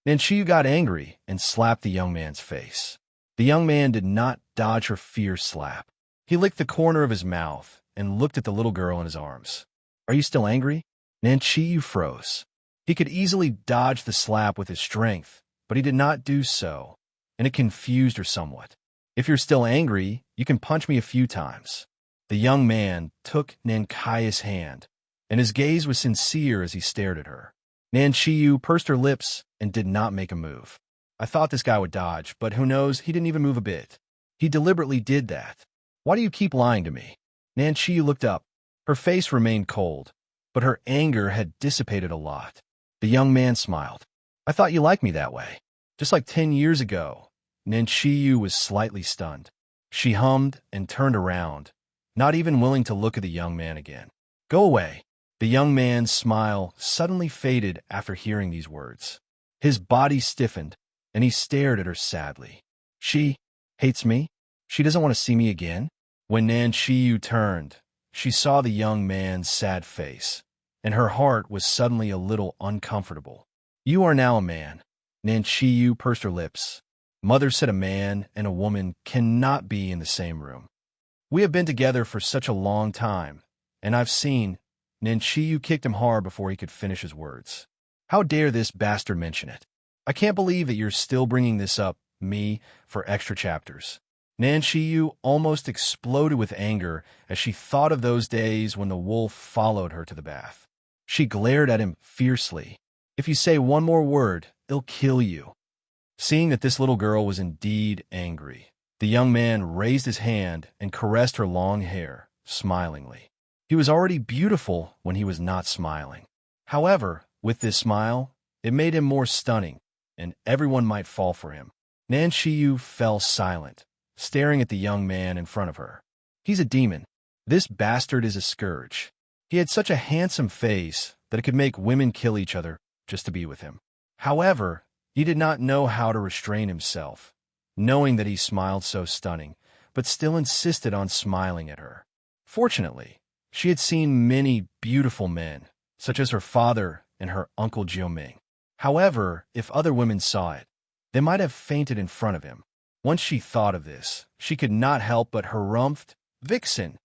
Nan Qiyu got angry and slapped the young man's face. The young man did not dodge her fierce slap. He licked the corner of his mouth and looked at the little girl in his arms. Are you still angry? Nan Qiyu froze. He could easily dodge the slap with his strength, but he did not do so, and it confused her somewhat. If you're still angry, you can punch me a few times. The young man took Nan Kai's hand, and his gaze was sincere as he stared at her. Nan Qiyu pursed her lips and did not make a move. I thought this guy would dodge, but who knows, he didn't even move a bit. He deliberately did that. Why do you keep lying to me? Nan Qiyu looked up. Her face remained cold, but her anger had dissipated a lot. The young man smiled. I thought you liked me that way. Just like 10 years ago. Nan Qiyu was slightly stunned. She hummed and turned around, not even willing to look at the young man again. Go away. The young man's smile suddenly faded after hearing these words. His body stiffened, and he stared at her sadly. She hates me? She doesn't want to see me again? When Nan Qiyu turned, she saw the young man's sad face, and her heart was suddenly a little uncomfortable. You are now a man. Nan Qiyu pursed her lips. Mother said a man and a woman cannot be in the same room. We have been together for such a long time, and I've seen... Nan Qiyu kicked him hard before he could finish his words. How dare this bastard mention it? I can't believe that you're still bringing this up, me, for extra chapters. Nan Qiyu almost exploded with anger as she thought of those days when the wolf followed her to the bath. She glared at him fiercely. If you say one more word, it'll kill you. Seeing that this little girl was indeed angry, The young man raised his hand and caressed her long hair, smilingly. He was already beautiful when he was not smiling. However, with this smile, it made him more stunning, and everyone might fall for him. Nan Shiyu fell silent, staring at the young man in front of her. He's a demon. This bastard is a scourge. He had such a handsome face that it could make women kill each other just to be with him. However, he did not know how to restrain himself, knowing that he smiled so stunning, but still insisted on smiling at her. Fortunately, she had seen many beautiful men, such as her father and her uncle Jiuming. However, if other women saw it, they might have fainted in front of him. Once she thought of this, she could not help but harumphed, "Vixen,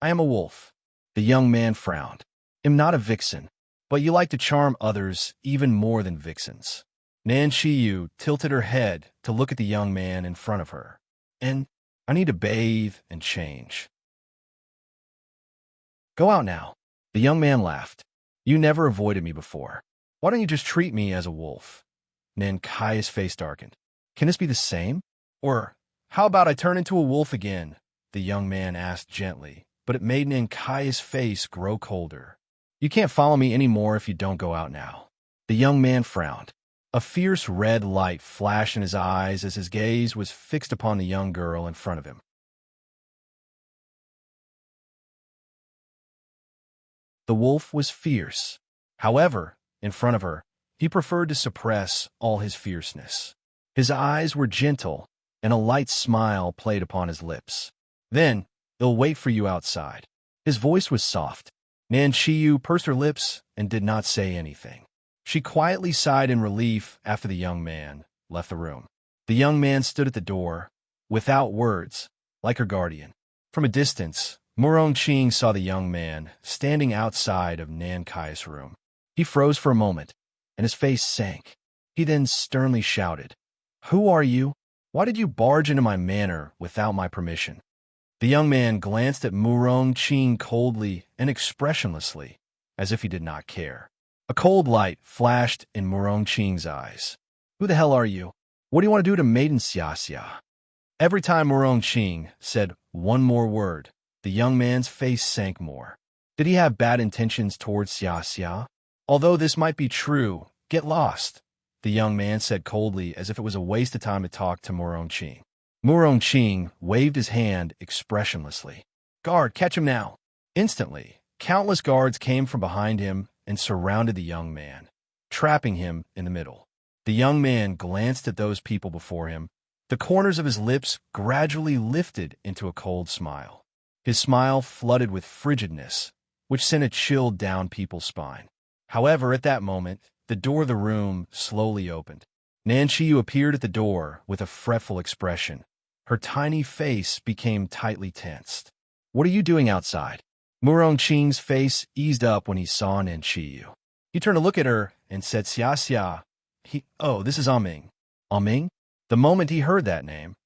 I am a wolf." The young man frowned. "I'm not a vixen, but you like to charm others even more than vixens." Nan Shiyu tilted her head to look at the young man in front of her. "And I need to bathe and change." "Go out now." The young man laughed. "You never avoided me before. Why don't you just treat me as a wolf?" Nan Kai's face darkened. "Can this be the same? Or, how about I turn into a wolf again?" The young man asked gently, but it made Nan Kai's face grow colder. "You can't follow me anymore if you don't go out now." The young man frowned. A fierce red light flashed in his eyes as his gaze was fixed upon the young girl in front of him. The wolf was fierce. However, in front of her, he preferred to suppress all his fierceness. His eyes were gentle, and a light smile played upon his lips. "Then, they'll wait for you outside." His voice was soft. Nan Shiyu pursed her lips and did not say anything. She quietly sighed in relief after the young man left the room. The young man stood at the door, without words, like her guardian. From a distance, Murong Qing saw the young man standing outside of Nan Kai's room. He froze for a moment, and his face sank. He then sternly shouted, "Who are you? Why did you barge into my manor without my permission?" The young man glanced at Murong Qing coldly and expressionlessly, as if he did not care. A cold light flashed in Murong Qing's eyes. "Who the hell are you? What do you want to do to Maiden Xia?" Every time Murong Qing said one more word, the young man's face sank more. Did he have bad intentions towards Xia? Although this might be true, get lost, the young man said coldly, as if it was a waste of time to talk to Murong Qing. Murong Qing waved his hand expressionlessly. "Guard, catch him now!" Instantly, countless guards came from behind him and surrounded the young man, trapping him in the middle. The young man glanced at those people before him. The corners of his lips gradually lifted into a cold smile. His smile flooded with frigidness, which sent a chill down people's spine. However, at that moment, the door of the room slowly opened. Nan Shiyu appeared at the door with a fretful expression. Her tiny face became tightly tensed. "What are you doing outside?" Murong Qing's face eased up when he saw Nan Shiyu. He turned to look at her and said, "Xia." "Oh, this is Aming." "Aming?" The moment he heard that name,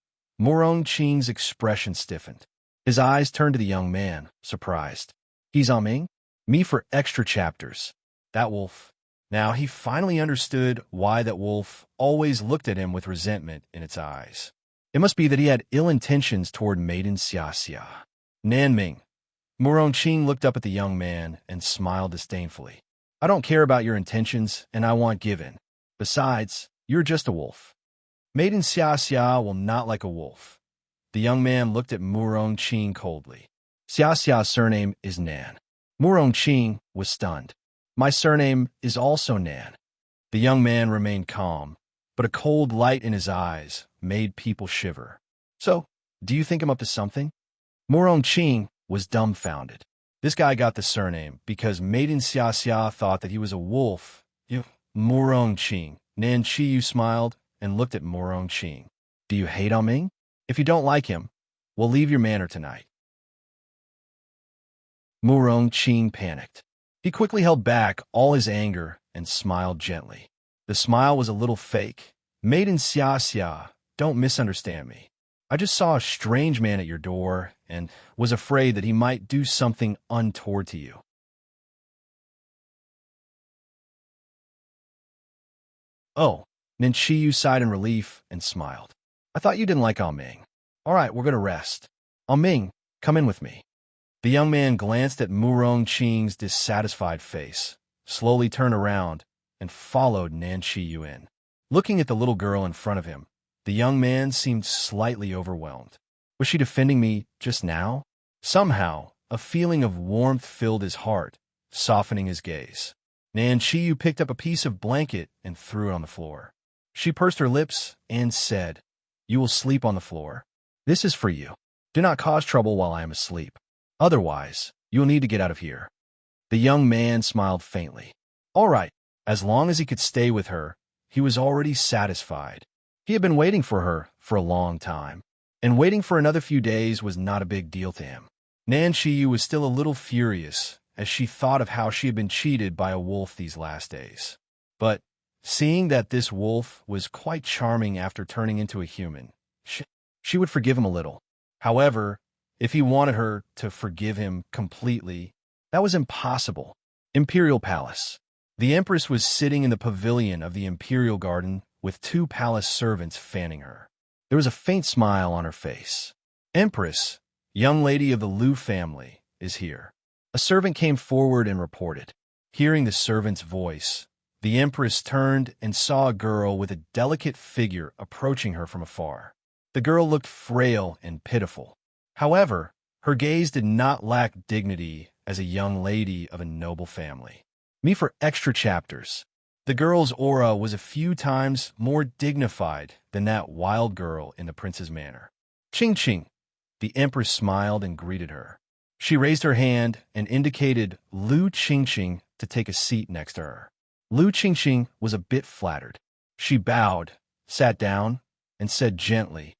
Murong Qing's expression stiffened. His eyes turned to the young man, surprised. "He's Aming? Me for extra chapters. That wolf." Now he finally understood why that wolf always looked at him with resentment in its eyes. It must be that he had ill intentions toward Maiden Xia. "Nanming." Murong Qing looked up at the young man and smiled disdainfully. "I don't care about your intentions, and I want given. Besides, you're just a wolf. Maiden Xia will not like a wolf." The young man looked at Murong Qing coldly. "Xia's surname is Nan." Murong Qing was stunned. "My surname is also Nan." The young man remained calm, but a cold light in his eyes made people shiver. "So, do you think I'm up to something?" Murong Qing was dumbfounded. This guy got the surname because Maiden Xia thought that he was a wolf. Murong Qing. Nan Shiyu smiled and looked at Murong Qing. "Do you hate Aming? If you don't like him, we'll leave your manor tonight." Murong Qing panicked. He quickly held back all his anger and smiled gently. The smile was a little fake. "Maiden Xia, don't misunderstand me. I just saw a strange man at your door and was afraid that he might do something untoward to you." "Oh," Ninshiyu sighed in relief and smiled. "I thought you didn't like Aming." All right, we're going to rest. Ming, come in with me. The young man glanced at Murong Qing's dissatisfied face, slowly turned around, and followed Nan Qiyu in. Looking at the little girl in front of him, the young man seemed slightly overwhelmed. Was she defending me just now? Somehow, a feeling of warmth filled his heart, softening his gaze. Nan Qiyu picked up a piece of blanket and threw it on the floor. She pursed her lips and said, "You will sleep on the floor. This is for you. Do not cause trouble while I am asleep. Otherwise, you will need to get out of here." The young man smiled faintly. All right, as long as he could stay with her, he was already satisfied. He had been waiting for her for a long time, and waiting for another few days was not a big deal to him. Nan Qiyu was still a little furious as she thought of how she had been cheated by a wolf these last days. But seeing that this wolf was quite charming after turning into a human, she would forgive him a little. However, if he wanted her to forgive him completely, that was impossible. Imperial Palace. The Empress was sitting in the pavilion of the Imperial Garden with 2 palace servants fanning her. There was a faint smile on her face. "Empress, young lady of the Liu family, is here." A servant came forward and reported. Hearing the servant's voice, the Empress turned and saw a girl with a delicate figure approaching her from afar. The girl looked frail and pitiful. However, her gaze did not lack dignity as a young lady of a noble family. Me for extra chapters. The girl's aura was a few times more dignified than that wild girl in the prince's manor. "Ching Ching." The Empress smiled and greeted her. She raised her hand and indicated Lu Qingqing to take a seat next to her. Lu Qingqing was a bit flattered. She bowed, sat down, and said gently,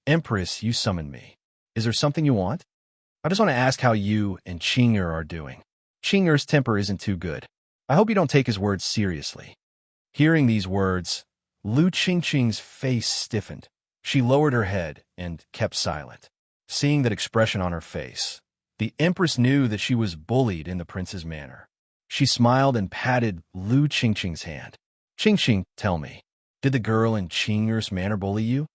"Empress, you summoned me. Is there something you want?" "I just want to ask how you and Qing'er are doing. Qing'er's temper isn't too good. I hope you don't take his words seriously." Hearing these words, Lu Qingqing's face stiffened. She lowered her head and kept silent. Seeing that expression on her face, the Empress knew that she was bullied in the prince's manor. She smiled and patted Lu Qingqing's hand. "Qingqing, tell me, did the girl in Qing'er's manor bully you?"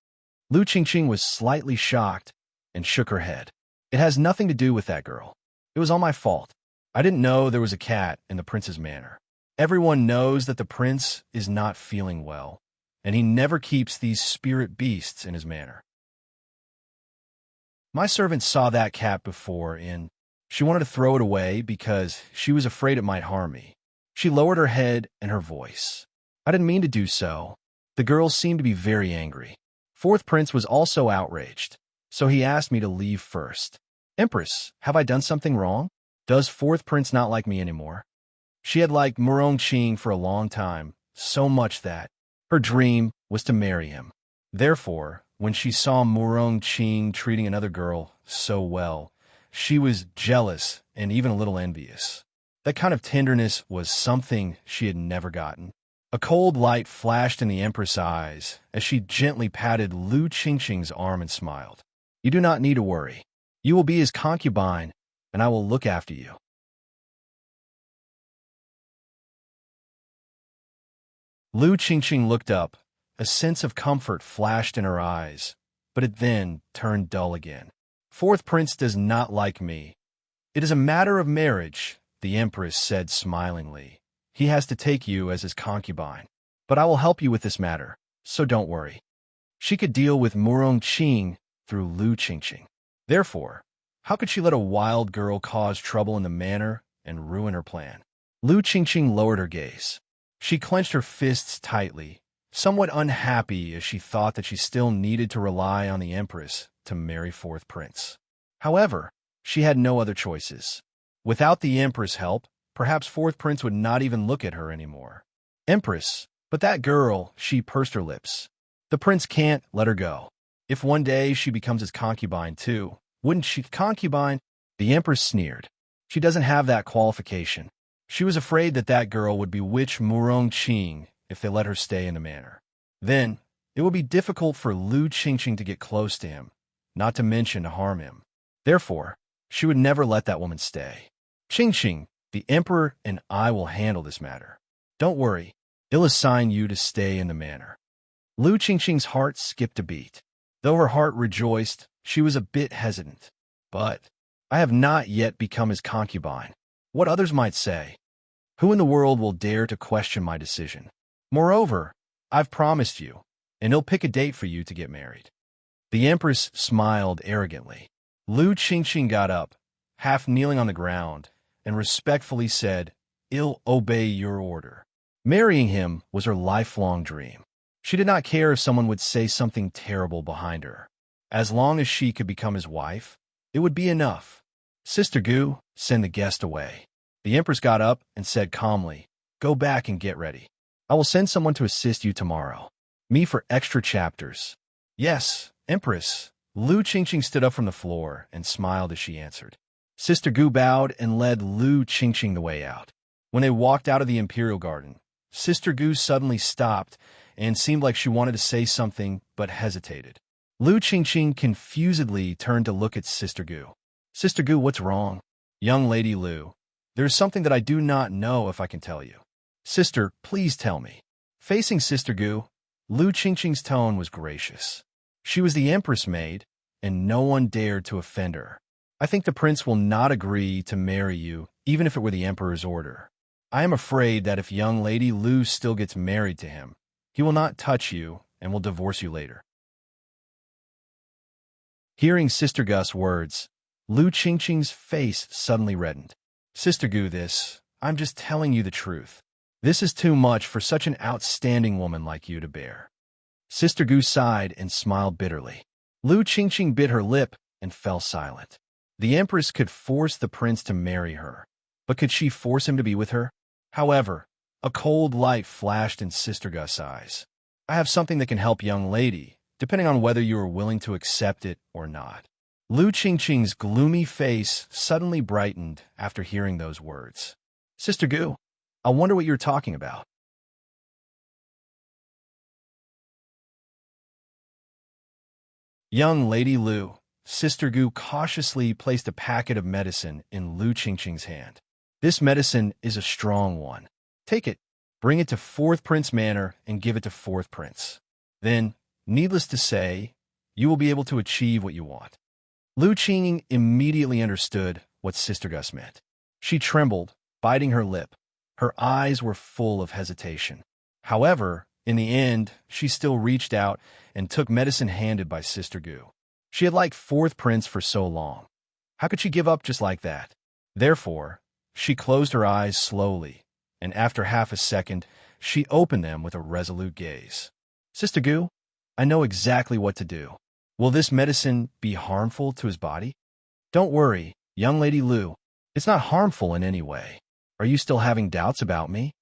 Lu Qingqing was slightly shocked and shook her head. "It has nothing to do with that girl. It was all my fault. I didn't know there was a cat in the prince's manor. Everyone knows that the prince is not feeling well, and he never keeps these spirit beasts in his manor. My servant saw that cat before, and she wanted to throw it away because she was afraid it might harm me." She lowered her head and her voice. "I didn't mean to do so." The girl seemed to be very angry. Fourth Prince was also outraged, so he asked me to leave first. "Empress, have I done something wrong? Does Fourth Prince not like me anymore?" She had liked Murong Qing for a long time, so much that her dream was to marry him. Therefore, when she saw Murong Qing treating another girl so well, she was jealous and even a little envious. That kind of tenderness was something she had never gotten. A cold light flashed in the Empress' eyes as she gently patted Lu Qingqing's arm and smiled. "You do not need to worry. You will be his concubine, and I will look after you." Lu Qingqing looked up. A sense of comfort flashed in her eyes, but it then turned dull again. "Fourth Prince does not like me. It is a matter of marriage," the Empress said smilingly. "He has to take you as his concubine. But I will help you with this matter, so don't worry." She could deal with Murong Qing through Lu Qingqing. Therefore, how could she let a wild girl cause trouble in the manor and ruin her plan? Lu Qingqing lowered her gaze. She clenched her fists tightly, somewhat unhappy as she thought that she still needed to rely on the Empress to marry Fourth Prince. However, she had no other choices. Without the Empress' help, perhaps Fourth Prince would not even look at her anymore. "Empress, but that girl," she pursed her lips. "The prince can't let her go. If one day she becomes his concubine too, wouldn't she?" "Concubine?" The Empress sneered. "She doesn't have that qualification." She was afraid that that girl would bewitch Murong Qing if they let her stay in the manor. Then, it would be difficult for Lu Qingqing to get close to him, not to mention to harm him. Therefore, she would never let that woman stay. "Qingqing, the Emperor and I will handle this matter. Don't worry, he'll assign you to stay in the manor." Lu Qingqing's heart skipped a beat. Though her heart rejoiced, she was a bit hesitant. But I have not yet become his concubine. What others might say. Who in the world will dare to question my decision? Moreover, I've promised you, and he'll pick a date for you to get married. The Empress smiled arrogantly. Lu Qingqing got up, half kneeling on the ground, and respectfully said, "I'll obey your order." Marrying him was her lifelong dream. She did not care if someone would say something terrible behind her. As long as she could become his wife, it would be enough. Sister Gu, send the guest away. The Empress got up and said calmly, "Go back and get ready. I will send someone to assist you tomorrow. Me for extra chapters." "Yes, Empress." Lu Qingqing stood up from the floor and smiled as she answered. Sister Gu bowed and led Lu Qingqing the way out. When they walked out of the Imperial Garden, Sister Gu suddenly stopped and seemed like she wanted to say something but hesitated. Lu Qingqing confusedly turned to look at Sister Gu. "Sister Gu, what's wrong?" "Young Lady Lu, there is something that I do not know if I can tell you." "Sister, please tell me." Facing Sister Gu, Lu Qingqing's tone was gracious. She was the Empress maid, and no one dared to offend her. "I think the prince will not agree to marry you, even if it were the Emperor's order. I am afraid that if young Lady Lu still gets married to him, he will not touch you and will divorce you later." Hearing Sister Gu's words, Lu Qingqing's face suddenly reddened. "Sister Gu, I'm just telling you the truth. This is too much for such an outstanding woman like you to bear." Sister Gu sighed and smiled bitterly. Lu Qingqing bit her lip and fell silent. The Empress could force the prince to marry her, but could she force him to be with her? However, a cold light flashed in Sister Gu's eyes. "I have something that can help, young lady, depending on whether you are willing to accept it or not." Lu Qingqing's gloomy face suddenly brightened after hearing those words. "Sister Gu, I wonder what you're talking about." Young Lady Lu, Sister Gu cautiously placed a packet of medicine in Lu Qingqing's hand. "This medicine is a strong one. Take it, bring it to Fourth Prince Manor, and give it to Fourth Prince. Then, needless to say, you will be able to achieve what you want." Lu Qingqing immediately understood what Sister Gus meant. She trembled, biting her lip. Her eyes were full of hesitation. However, in the end, she still reached out and took medicine handed by Sister Gu. She had liked Fourth Prince for so long. How could she give up just like that? Therefore, she closed her eyes slowly, and after half a second, she opened them with a resolute gaze. "Sister Gu, I know exactly what to do. Will this medicine be harmful to his body?" "Don't worry, young Lady Lu. It's not harmful in any way. Are you still having doubts about me?"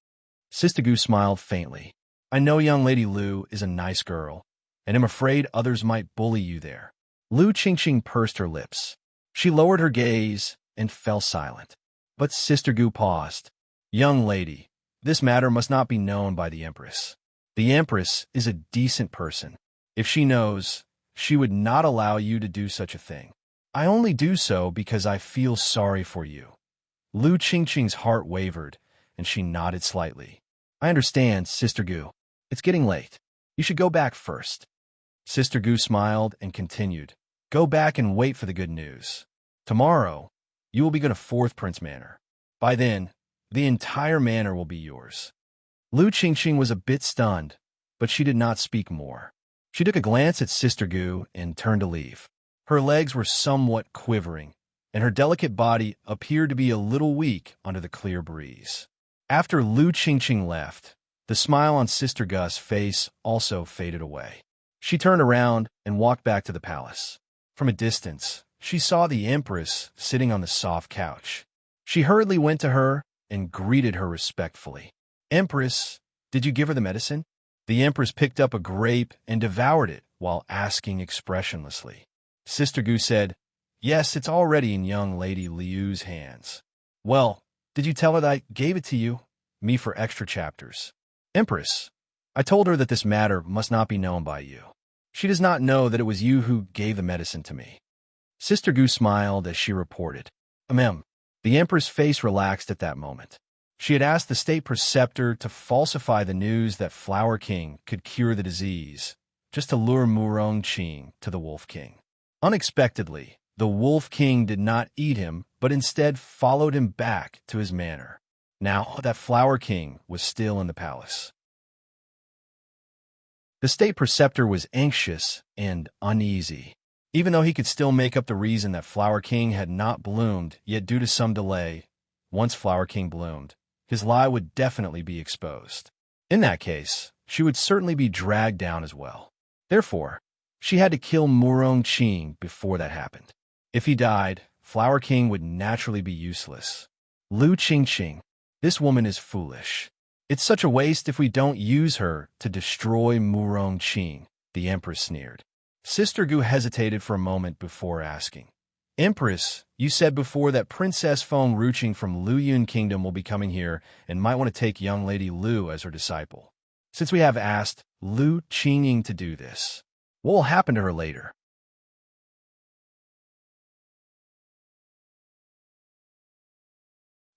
Sister Gu smiled faintly. "I know young Lady Lu is a nice girl, and am afraid others might bully you there." Lu Qingqing pursed her lips. She lowered her gaze and fell silent. But Sister Gu paused. "Young lady, this matter must not be known by the Empress. The Empress is a decent person. If she knows, she would not allow you to do such a thing. I only do so because I feel sorry for you." Lu Qingqing's heart wavered, and she nodded slightly. "I understand, Sister Gu. It's getting late. You should go back first." Sister Gu smiled and continued, "Go back and wait for the good news. Tomorrow, you will be going to Fourth Prince Manor. By then, the entire manor will be yours." Lu Qingqing was a bit stunned, but she did not speak more. She took a glance at Sister Gu and turned to leave. Her legs were somewhat quivering, and her delicate body appeared to be a little weak under the clear breeze. After Lu Qingqing left, the smile on Sister Gu's face also faded away. She turned around and walked back to the palace. From a distance, she saw the Empress sitting on the soft couch. She hurriedly went to her and greeted her respectfully. "Empress, did you give her the medicine?" The Empress picked up a grape and devoured it while asking expressionlessly. Sister Gu said, "Yes, it's already in young Lady Liu's hands." "Well, did you tell her that I gave it to you?" "Me for extra chapters." "Empress, I told her that this matter must not be known by you. She does not know that it was you who gave the medicine to me." Sister Gu smiled as she reported, "Ahem." The Empress' face relaxed at that moment. She had asked the state preceptor to falsify the news that Flower King could cure the disease, just to lure Murong-Qing to the Wolf King. Unexpectedly, the Wolf King did not eat him, but instead followed him back to his manor. Now that Flower King was still in the palace. The state preceptor was anxious and uneasy. Even though he could still make up the reason that Flower King had not bloomed, yet due to some delay, once Flower King bloomed, his lie would definitely be exposed. In that case, she would certainly be dragged down as well. Therefore, she had to kill Murong-Qing before that happened. If he died, Flower King would naturally be useless. Lu Qingqing, this woman is foolish. It's such a waste if we don't use her to destroy Murong-Qing, the Empress sneered. Sister Gu hesitated for a moment before asking. Empress, you said before that Princess Feng Ruqing from Lu Yun Kingdom will be coming here and might want to take young lady Lu as her disciple. Since we have asked Lu Qingqing to do this, what will happen to her later?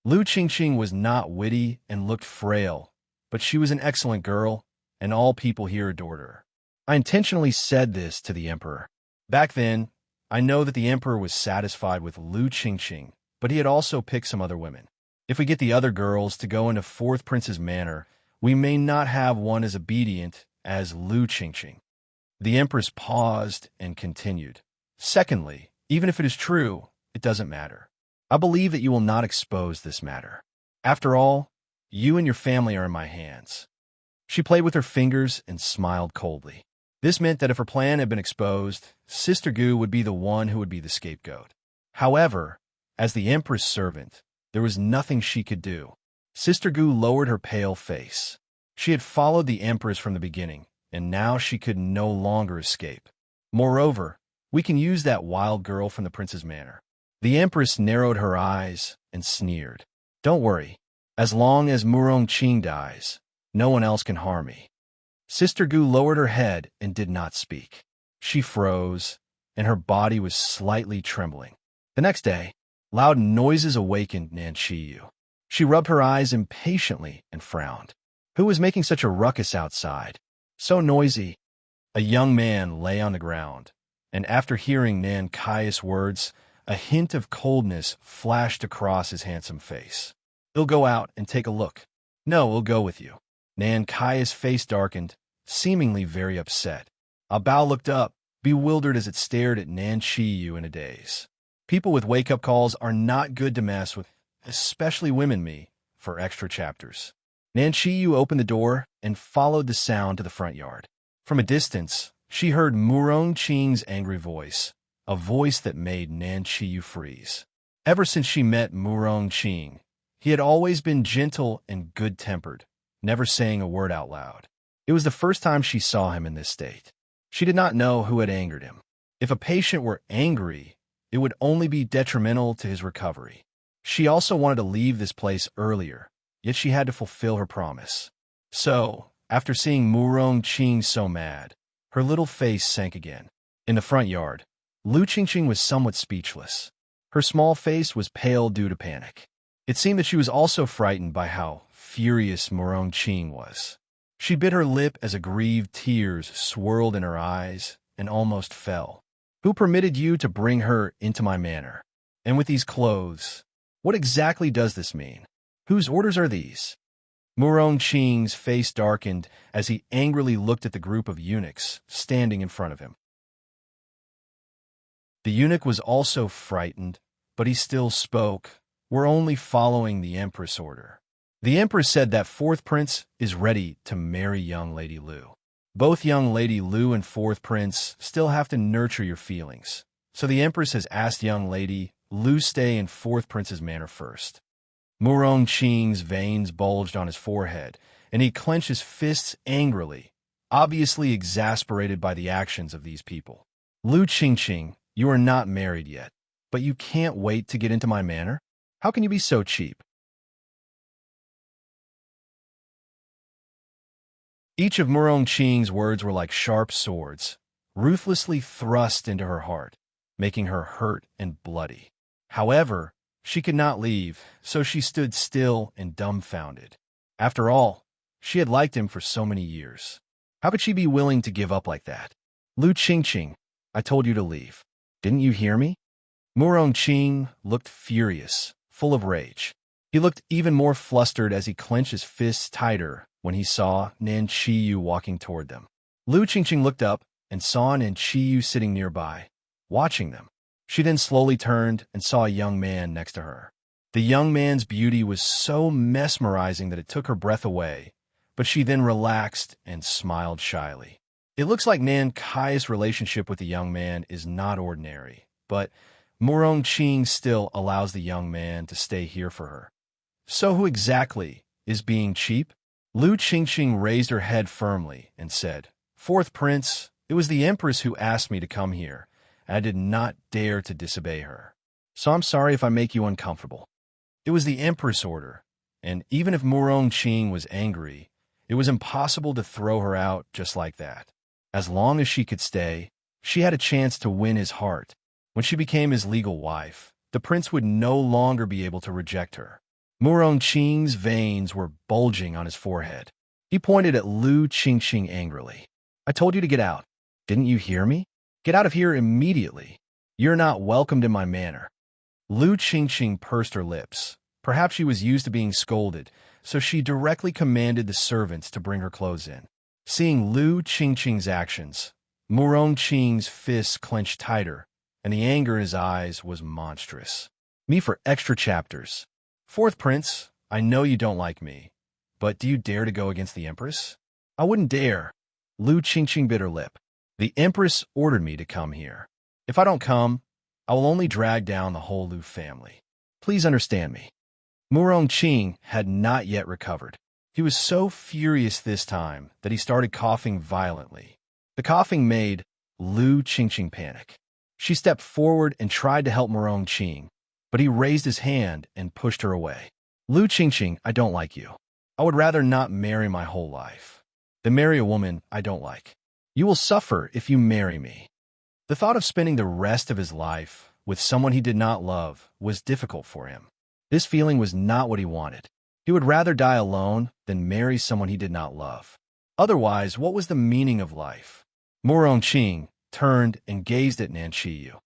Lu Qingqing was not witty and looked frail, but she was an excellent girl, and all people here adored her. I intentionally said this to the emperor. Back then, I know that the emperor was satisfied with Lu Qingqing, but he had also picked some other women. If we get the other girls to go into Fourth Prince's manor, we may not have one as obedient as Lu Qingqing. The empress paused and continued. Secondly, even if it is true, it doesn't matter. I believe that you will not expose this matter. After all, you and your family are in my hands. She played with her fingers and smiled coldly. This meant that if her plan had been exposed, Sister Gu would be the one who would be the scapegoat. However, as the Empress' servant, there was nothing she could do. Sister Gu lowered her pale face. She had followed the Empress from the beginning, and now she could no longer escape. Moreover, we can use that wild girl from the prince's manor. The Empress narrowed her eyes and sneered. Don't worry. As long as Murong-Qing dies, no one else can harm me. Sister Gu lowered her head and did not speak. She froze, and her body was slightly trembling. The next day, loud noises awakened Nan Qiyu. She rubbed her eyes impatiently and frowned. Who was making such a ruckus outside? So noisy. A young man lay on the ground, and after hearing Nan Qiu's words, a hint of coldness flashed across his handsome face. He'll go out and take a look. No, we'll go with you. Nan Qiu's face darkened, seemingly very upset. Bao looked up, bewildered as it stared at Nan Qiyu in a daze. People with wake-up calls are not good to mess with, especially women me, for extra chapters. Nan Qiyu opened the door and followed the sound to the front yard. From a distance, she heard Murong-Qing's angry voice, a voice that made Nan Qiyu freeze. Ever since she met Murong-Qing, he had always been gentle and good-tempered, never saying a word out loud. It was the first time she saw him in this state. She did not know who had angered him. If a patient were angry, it would only be detrimental to his recovery. She also wanted to leave this place earlier, yet she had to fulfill her promise. So, after seeing Murong-Qing so mad, her little face sank again. In the front yard, Lu Qingqing was somewhat speechless. Her small face was pale due to panic. It seemed that she was also frightened by how furious Murong-Qing was. She bit her lip as aggrieved tears swirled in her eyes and almost fell. Who permitted you to bring her into my manor? And with these clothes, what exactly does this mean? Whose orders are these? Murong-Qing's face darkened as he angrily looked at the group of eunuchs standing in front of him. The eunuch was also frightened, but he still spoke. We're only following the Empress' order. The Empress said that Fourth Prince is ready to marry young Lady Lu. Both young Lady Lu and Fourth Prince still have to nurture your feelings, so the Empress has asked young Lady Lu stay in Fourth Prince's manor first. Murong-Qing's veins bulged on his forehead, and he clenched his fists angrily, obviously exasperated by the actions of these people. Lu Qingqing, you are not married yet, but you can't wait to get into my manor? How can you be so cheap? Each of Murong-Qing's words were like sharp swords, ruthlessly thrust into her heart, making her hurt and bloody. However, she could not leave, so she stood still and dumbfounded. After all, she had liked him for so many years. How could she be willing to give up like that? Lu Qingqing, I told you to leave. Didn't you hear me? Murong Qing looked furious, full of rage. He looked even more flustered as he clenched his fists tighter when he saw Nan Qiyu walking toward them. Lu Qingqing looked up and saw Nan Qiyu sitting nearby, watching them. She then slowly turned and saw a young man next to her. The young man's beauty was so mesmerizing that it took her breath away, but she then relaxed and smiled shyly. It looks like Nan Kai's relationship with the young man is not ordinary, but Murong Qing still allows the young man to stay here for her. So who exactly is being cheap? Lu Qingqing raised her head firmly and said, "Fourth Prince, it was the Empress who asked me to come here, and I did not dare to disobey her. So I'm sorry if I make you uncomfortable." It was the Empress' order, and even if Murong Qing was angry, it was impossible to throw her out just like that. As long as she could stay, she had a chance to win his heart. When she became his legal wife, the prince would no longer be able to reject her. Murong Qing's veins were bulging on his forehead. He pointed at Lu Qingqing angrily. "I told you to get out. Didn't you hear me? Get out of here immediately. You're not welcomed in my manor." Lu Qingqing pursed her lips. Perhaps she was used to being scolded, so she directly commanded the servants to bring her clothes in. Seeing Lu Qingqing's actions, Murong Qing's fists clenched tighter, and the anger in his eyes was monstrous. Me for extra chapters. Fourth Prince, I know you don't like me, but do you dare to go against the Empress? I wouldn't dare. Lu Qingqing bit her lip. The Empress ordered me to come here. If I don't come, I will only drag down the whole Lu family. Please understand me. Murong Qing had not yet recovered. He was so furious this time that he started coughing violently. The coughing made Lu Qingqing panic. She stepped forward and tried to help Murong Qing, but he raised his hand and pushed her away. Lu Qingqing, I don't like you. I would rather not marry my whole life than marry a woman I don't like. You will suffer if you marry me. The thought of spending the rest of his life with someone he did not love was difficult for him. This feeling was not what he wanted. He would rather die alone than marry someone he did not love. Otherwise, what was the meaning of life? Murong Qing turned and gazed at Nan Qiyu.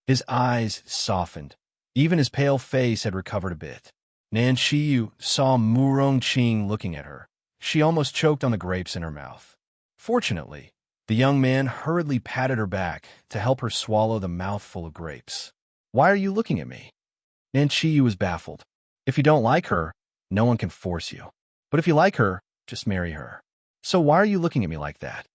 His eyes softened. Even his pale face had recovered a bit. Nan Qiyu saw Murong Qing looking at her. She almost choked on the grapes in her mouth. Fortunately, the young man hurriedly patted her back to help her swallow the mouthful of grapes. "Why are you looking at me?" Nan Qiyu was baffled. "If you don't like her, no one can force you. But if you like her, just marry her. So why are you looking at me like that?"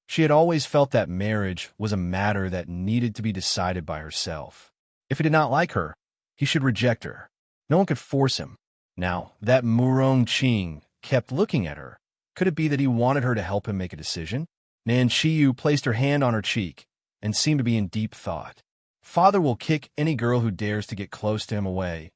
She had always felt that marriage was a matter that needed to be decided by herself. If he did not like her, he should reject her. No one could force him. Now, that Murong Qing kept looking at her. Could it be that he wanted her to help him make a decision? Nan Qiyu placed her hand on her cheek and seemed to be in deep thought. Father will kick any girl who dares to get close to him away.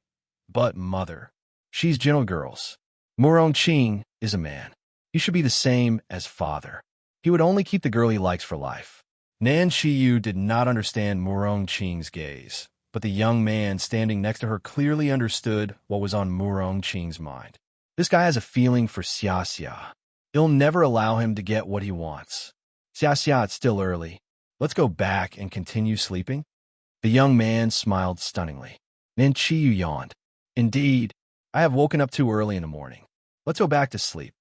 But mother, she's gentle girls. Murong Qing is a man. He should be the same as father. He would only keep the girl he likes for life. Nan Qiyu did not understand Murong Qing's gaze, but the young man standing next to her clearly understood what was on Murong Qing's mind. This guy has a feeling for Xia. He'll never allow him to get what he wants. Xia, it's still early. Let's go back and continue sleeping. The young man smiled stunningly. Nan Qiyu yawned. Indeed, I have woken up too early in the morning. Let's go back to sleep.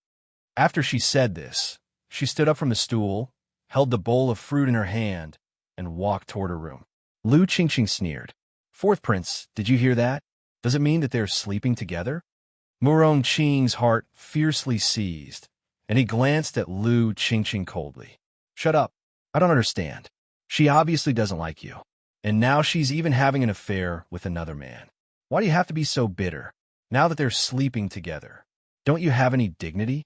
After she said this, she stood up from the stool, held the bowl of fruit in her hand, and walked toward her room. Lu Qingqing sneered. Fourth Prince, did you hear that? Does it mean that they're sleeping together? Murong Qing's heart fiercely seized, and he glanced at Lu Qingqing coldly. Shut up. I don't understand. She obviously doesn't like you. And now she's even having an affair with another man. Why do you have to be so bitter, now that they're sleeping together? Don't you have any dignity?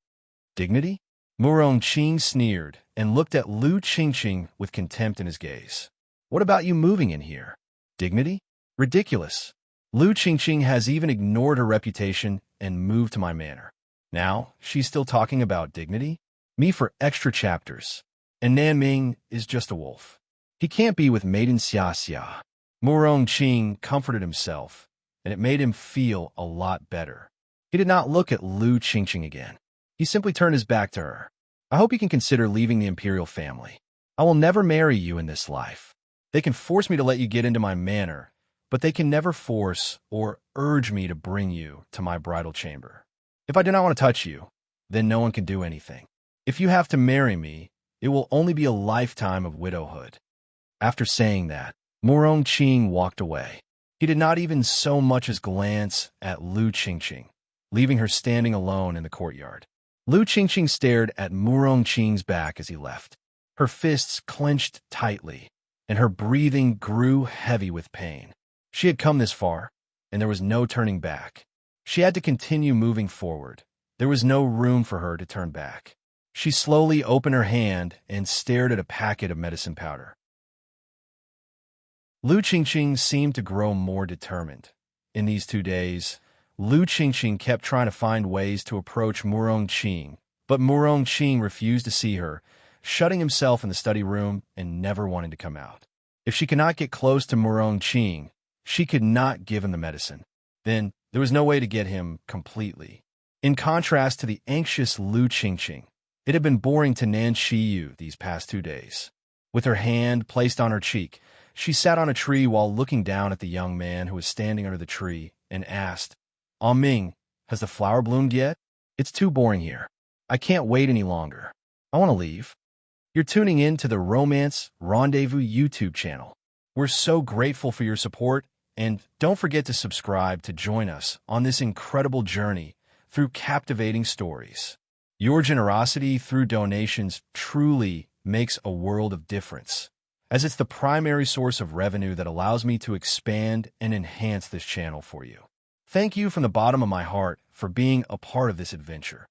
Dignity? Murong Qing sneered and looked at Lu Qingqing with contempt in his gaze. What about you moving in here? Dignity? Ridiculous. Lu Qingqing has even ignored her reputation and moved to my manor. Now, she's still talking about dignity? Me for extra chapters. And Nan Ming is just a wolf. He can't be with Maiden Xia. Murong Qing comforted himself and it made him feel a lot better. He did not look at Lu Qingqing again. He simply turned his back to her. I hope you can consider leaving the imperial family. I will never marry you in this life. They can force me to let you get into my manor, but they can never force or urge me to bring you to my bridal chamber. If I do not want to touch you, then no one can do anything. If you have to marry me, it will only be a lifetime of widowhood. After saying that, Murong Qing walked away. He did not even so much as glance at Lu Qingqing, leaving her standing alone in the courtyard. Lu Qingqing stared at Murong Qing's back as he left. Her fists clenched tightly, and her breathing grew heavy with pain. She had come this far, and there was no turning back. She had to continue moving forward. There was no room for her to turn back. She slowly opened her hand and stared at a packet of medicine powder. Lu Qingqing seemed to grow more determined. In these 2 days, Lu Qingqing kept trying to find ways to approach Murong Qing, but Murong Qing refused to see her, shutting himself in the study room and never wanting to come out. If she could not get close to Murong Qing, she could not give him the medicine. Then there was no way to get him completely. In contrast to the anxious Lu Qingqing, it had been boring to Nan Shiyu these past 2 days. With her hand placed on her cheek, she sat on a tree while looking down at the young man who was standing under the tree and asked, Ming, has the flower bloomed yet? It's too boring here. I can't wait any longer. I want to leave. You're tuning in to the Romance Rendezvous YouTube channel. We're so grateful for your support, and don't forget to subscribe to join us on this incredible journey through captivating stories. Your generosity through donations truly makes a world of difference, as it's the primary source of revenue that allows me to expand and enhance this channel for you. Thank you from the bottom of my heart for being a part of this adventure.